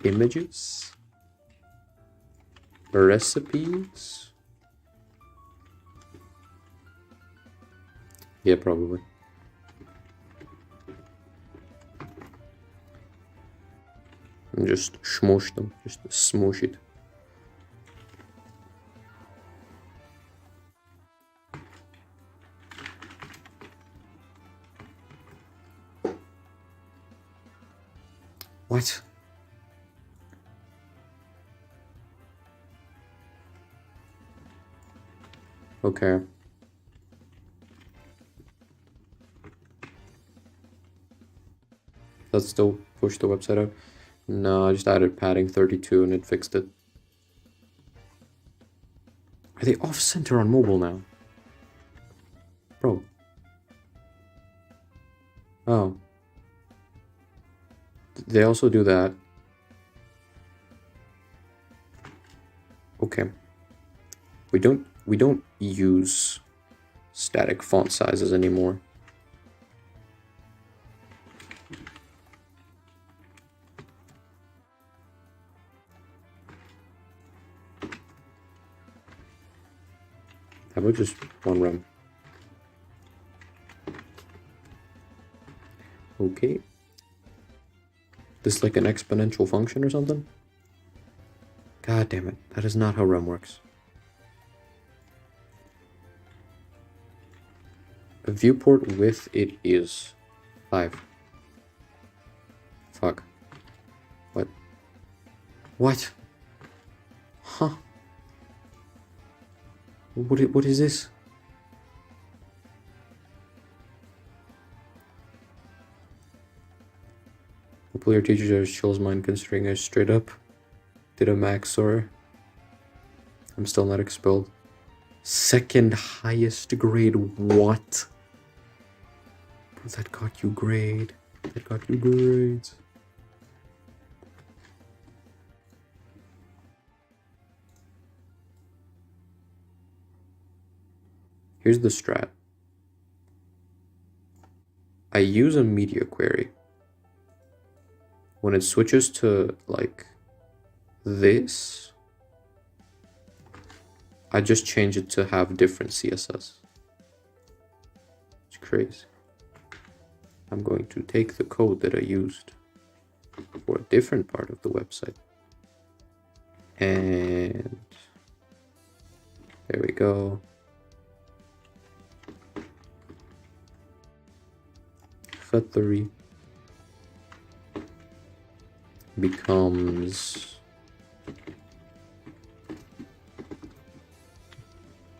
Images? Recipes? Yeah, probably. And just smoosh them. Just smoosh it. What? Okay. Let's still push the website out. No, I just added padding 32 and it fixed it. Are they off-center on mobile now? Bro. Oh. They also do that. Okay. We don't use static font sizes anymore. How about just one rem? Okay. This is like an exponential function or something? God damn it. That is not how rem works. A viewport width it is 5. Fuck. What? What? Huh? What is this? Hopefully your teachers are as chill as mine considering I straight up did a max or I'm still not expelled. Second highest grade, what? That got you grade. That got you grades. Here's the strat. I use a media query. When it switches to like this, I just change it to have different CSS. It's crazy. I'm going to take the code that I used for a different part of the website. And there we go. Futtery becomes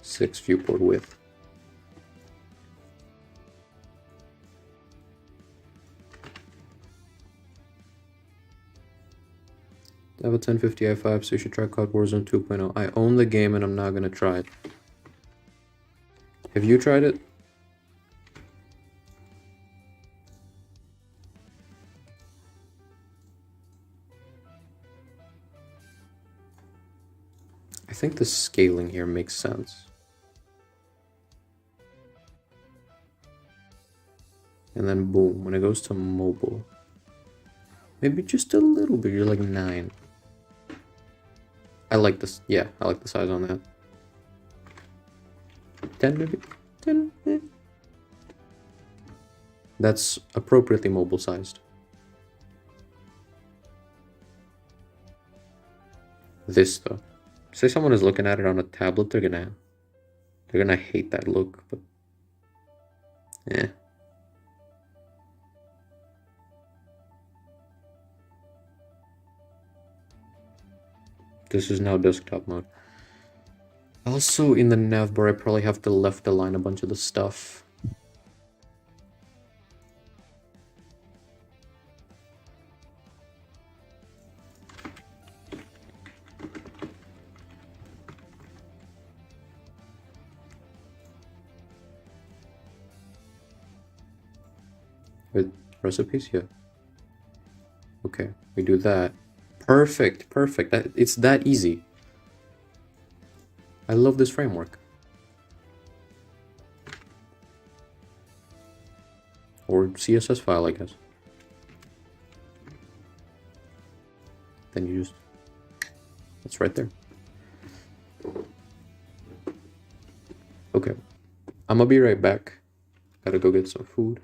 6 viewport width. I have a 1050 i5, so you should try COD Warzone 2.0. I own the game and I'm not gonna try it. Have you tried it? I think the scaling here makes sense. And then boom, when it goes to mobile, maybe just a little bigger, like 9. I like this, yeah, I like the size on that. 10 maybe? 10, That's appropriately mobile sized. This though. Say someone is looking at it on a tablet, they're gonna hate that look, but yeah. This is now desktop mode. Also, in the nav bar, I probably have to left align a bunch of the stuff. With recipes, yeah. Okay, we do that. Perfect, perfect. It's that easy. I love this framework. Or CSS file, I guess. Then you just... It's right there. Okay. I'm gonna be right back. Gotta go get some food.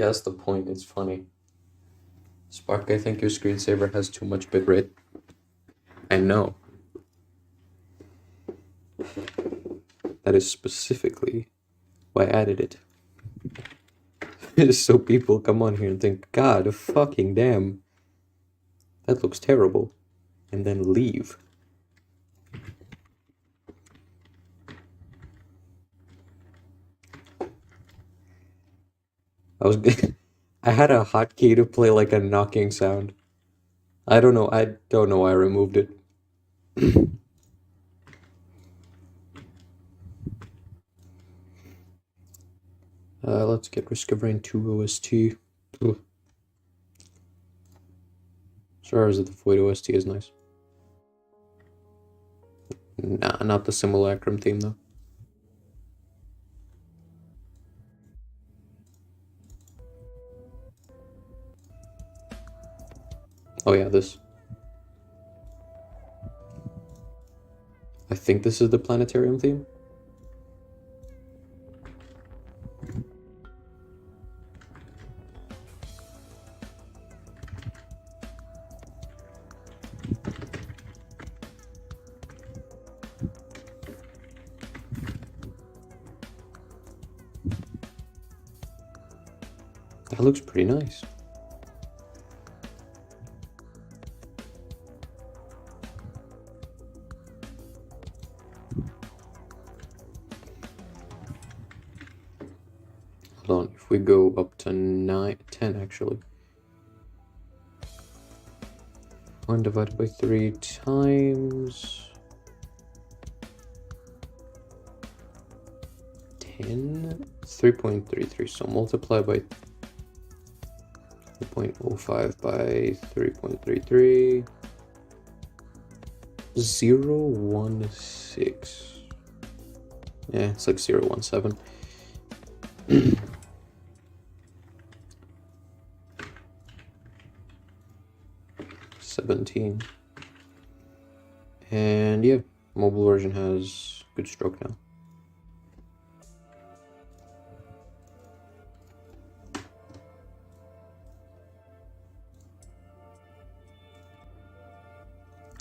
Yeah, that's the point. It's funny. Spark, I think your screensaver has too much bitrate. I know. That is specifically why I added it. So people come on here and think, God fucking damn, that looks terrible, and then leave. I had a hotkey to play like a knocking sound. I don't know why I removed it. Let's get Risk of Rain 2 OST. Ugh. Sorry, that the Void OST is nice. Nah, not the Simulacrum theme though. Oh yeah, this. I think this is the Planetarium theme. That looks pretty nice. Hold on, if we go up to 10 actually. 1 divided by 3 times 10, 3.33. So multiply by 0.05 by 3.33, 0.16. Yeah, it's like 0.17. 17. And yeah, mobile version has good stroke now.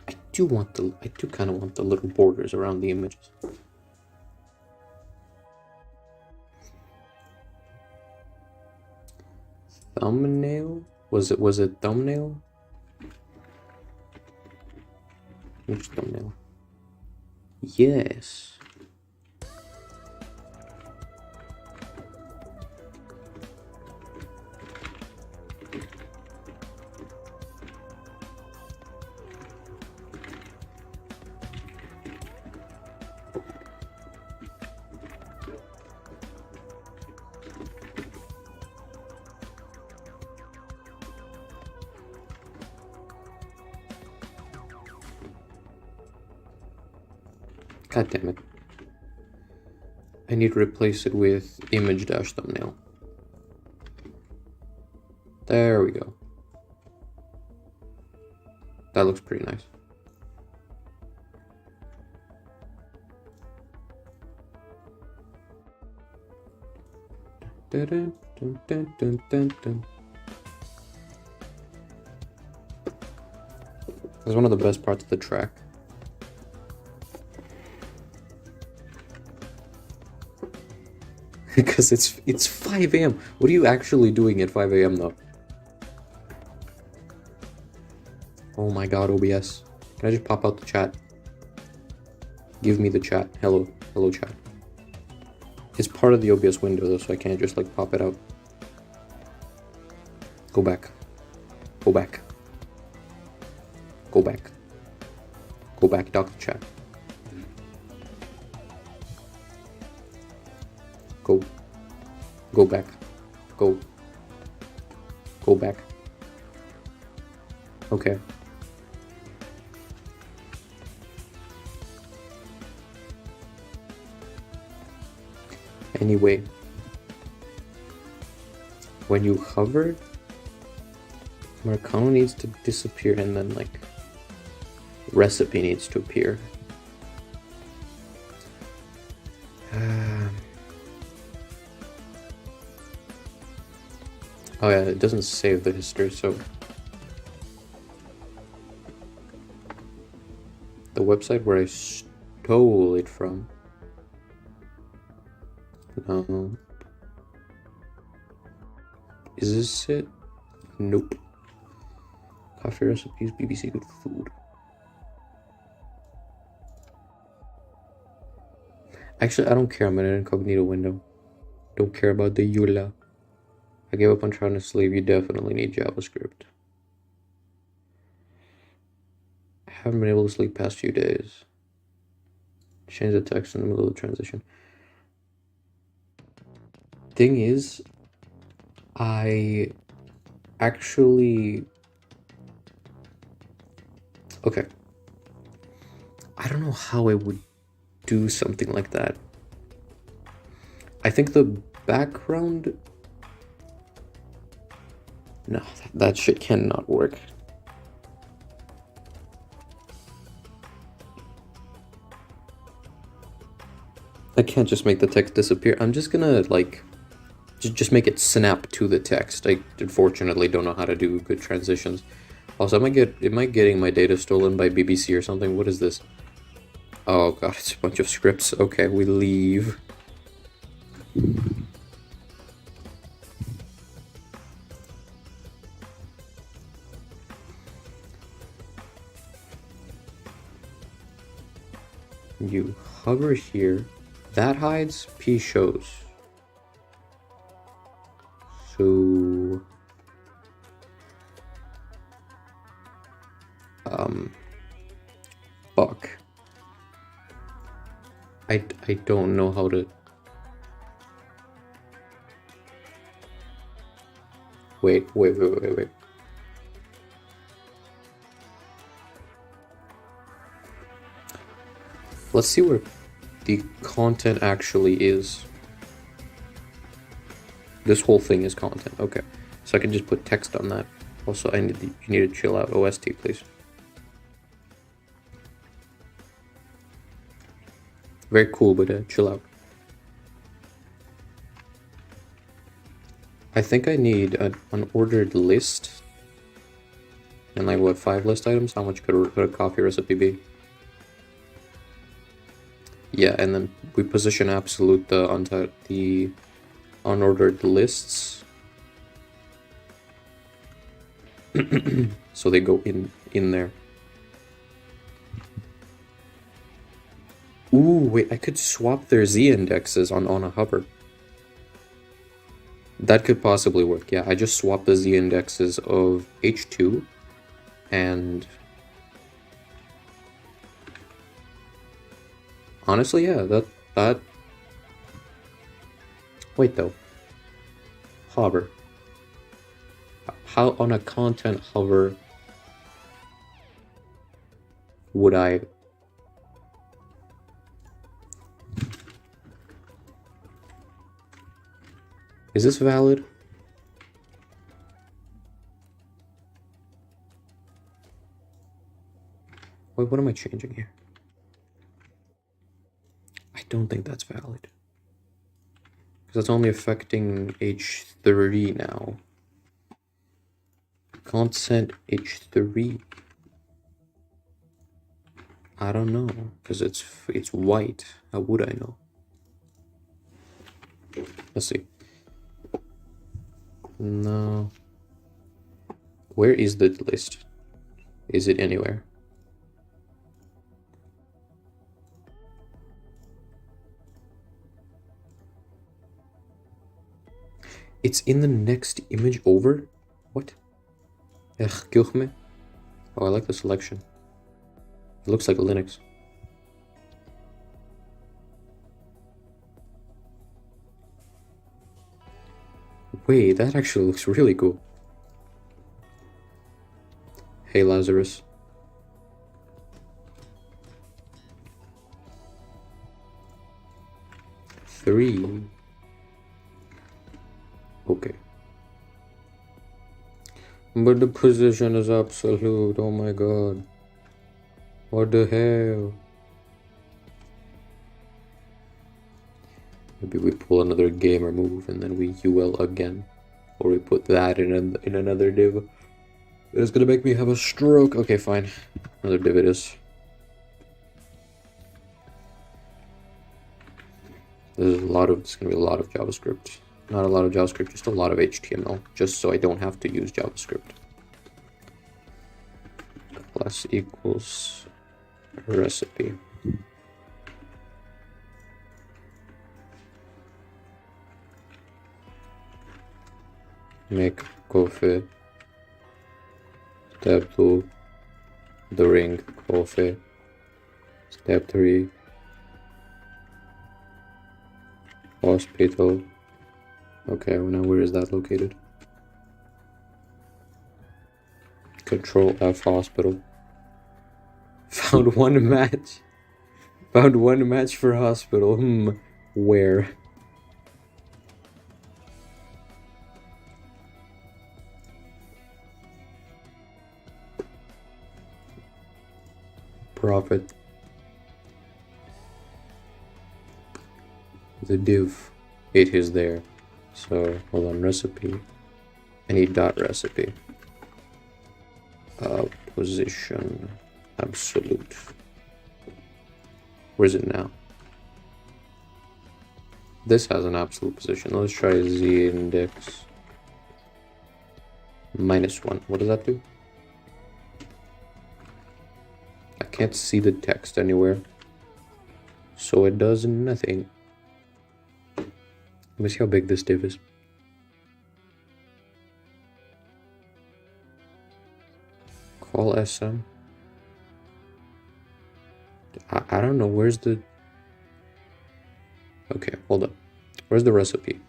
I do kind of want the little borders around the images. Thumbnail? Was it thumbnail? Which thumbnail? Yes. God damn it. I need to replace it with image dash thumbnail. There we go. That looks pretty nice. Dun, dun, dun, dun, dun, dun. It's one of the best parts of the track. Because it's 5 a.m. What are you actually doing at 5 a.m. though? Oh my god, OBS. Can I just pop out the chat? Give me the chat. Hello chat. It's part of the OBS window though, so I can't just like pop it out. Go back. Go back. Go back. Go back, Dr. Chat. Go. Go back. Go. Go back. Okay. Anyway. When you hover, Marcano needs to disappear and then like recipe needs to appear. Oh yeah, it doesn't save the history, so the website where I stole it from. No. Is this it? Nope. Coffee recipes, BBC Good Food. Actually, I don't care. I'm in an incognito window. Don't care about the EULA. I gave up on trying to sleep. You definitely need JavaScript. I haven't been able to sleep past few days. Change the text in the middle of the transition. Thing is, I actually... Okay. I don't know how I would do something like that. I think the background... No, that shit cannot work. I can't just make the text disappear. I'm just gonna, like, just make it snap to the text. I unfortunately don't know how to do good transitions. Also, am I getting my data stolen by BBC or something? What is this? Oh god, it's a bunch of scripts. Okay, we leave. You hover here. That hides, P shows. So... Fuck. I don't know how to... Wait. Let's see where the content actually is. This whole thing is content. Okay. So I can just put text on that. Also, you need to chill out. OST, please. Very cool, but chill out. I think I need an unordered list. And like, what, 5 list items? How much could a coffee recipe be? Yeah, and then we position absolute the unordered lists. So they go in there. Ooh, wait, I could swap their Z indexes on a hover. That could possibly work, yeah. I just swapped the Z indexes of H2 and... Honestly, yeah, that... Wait, though. Hover. How on a content hover would I... Is this valid? Wait, what am I changing here? I don't think that's valid. Because that's only affecting H3 now. Consent H3. I don't know, because it's white. How would I know? Let's see. No. Where is the list? Is it anywhere? It's in the next image over? What? Oh, I like the selection. It looks like Linux. Wait, that actually looks really cool. Hey, Lazarus. Three. Okay. But the position is absolute. Oh my god. What the hell? Maybe we pull another gamer move and then we UL again. or we put that in another div. It's gonna make me have a stroke. Okay, fine. Another div it is. It's gonna be a lot of JavaScript. Not a lot of JavaScript, just a lot of HTML, just so I don't have to use JavaScript. Class equals recipe. Make coffee. Step 2. Drink coffee. Step 3. Hospital. Okay, well now where is that located? Control F hospital. Found one match. Found one match for hospital. Where? Profit. The div. It is there. So hold on, recipe. I need dot recipe. Position absolute. Where is it now? This has an absolute position. Let's try z index -1. What does that do? I can't see the text anywhere, so it does nothing. Let me see how big this div is. Call SM. I don't know, where's the... Okay, hold up. Where's the recipe?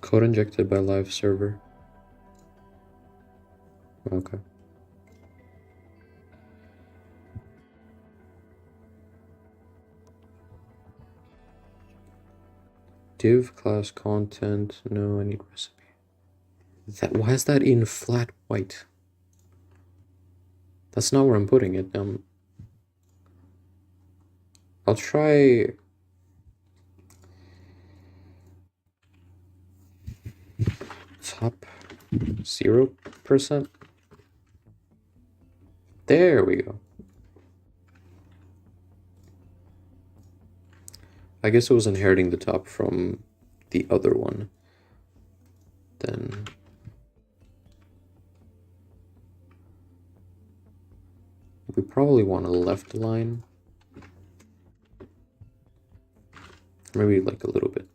Code injected by live server. Okay. Div class content. No, I need recipe. Why is that in flat white? That's not where I'm putting it. I'll try... Top 0%. There we go. I guess it was inheriting the top from the other one. Then we probably want a left line. Maybe like a little bit.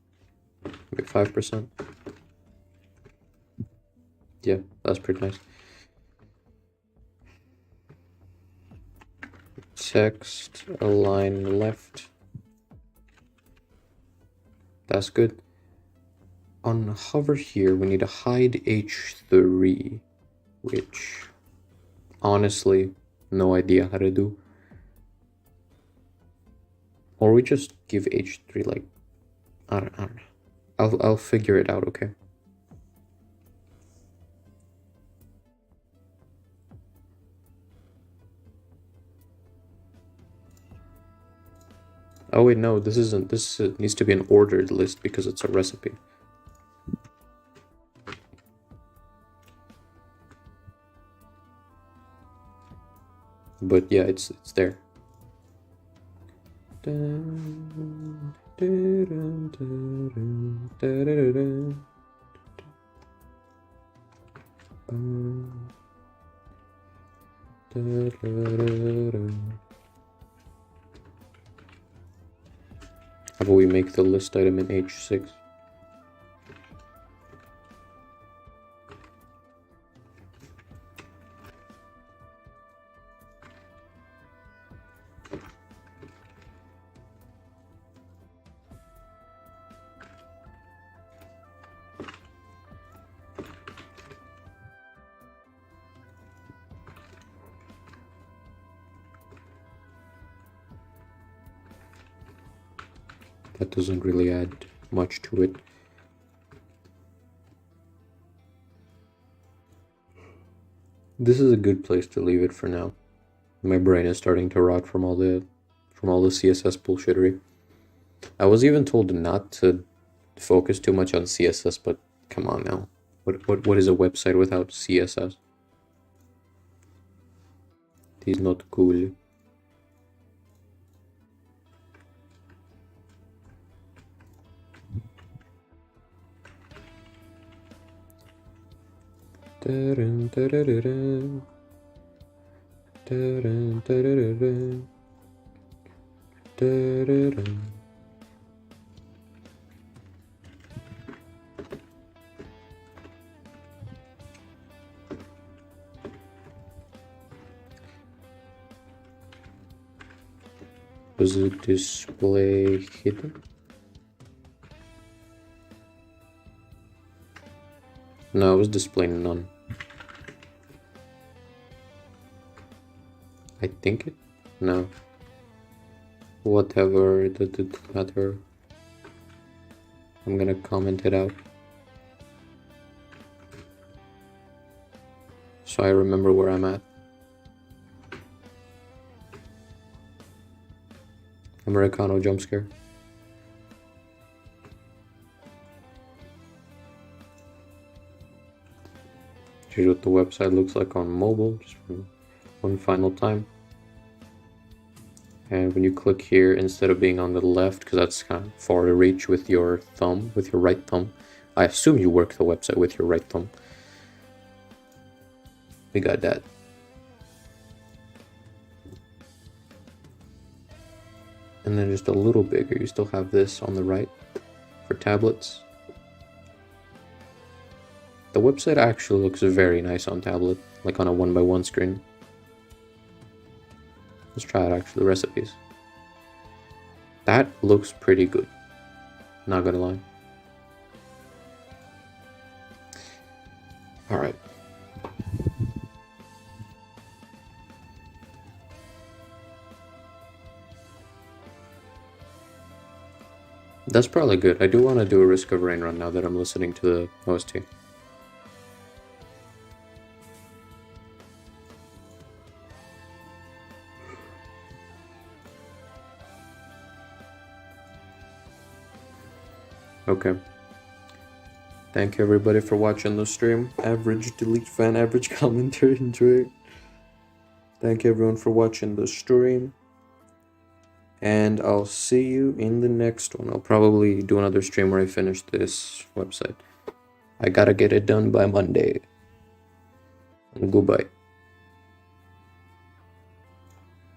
Maybe 5%. Yeah, that's pretty nice. Text align left. That's good. On hover here, we need to hide H3, which honestly, no idea how to do. Or we just give H3 like, I don't know. I'll figure it out, okay? Oh wait, no, this isn't. This needs to be an ordered list because it's a recipe. But yeah, it's there. How about we make the list item in H6? That doesn't really add much to it. This is a good place to leave it for now. My brain is starting to rot from all the CSS bullshittery. I was even told not to focus too much on CSS, but come on now. What is a website without CSS? It is not cool. Dun, dun, dun, dun, dun. Dun, dun, dun, dun, dun, dun, dun. Was it display hidden? No, it was display none. I think it? No. Whatever, it doesn't matter. I'm gonna comment it out. So I remember where I'm at. Americano jump scare. Here's what the website looks like on mobile, just one final time. And when you click here, instead of being on the left, because that's kind of far to reach with your thumb, with your right thumb, I assume you work the website with your right thumb. We got that. And then just a little bigger, you still have this on the right for tablets. The website actually looks very nice on tablet, like on a 1x1 screen. Let's try out actually the recipes. That looks pretty good. Not gonna lie. Alright. That's probably good. I do want to do a Risk of Rain run now that I'm listening to the OST. Okay. Thank you everybody for watching the stream. Average delete fan, average commentary, enjoy. Thank you everyone for watching the stream. And I'll see you in the next one. I'll probably do another stream where I finish this website. I gotta get it done by Monday. Goodbye.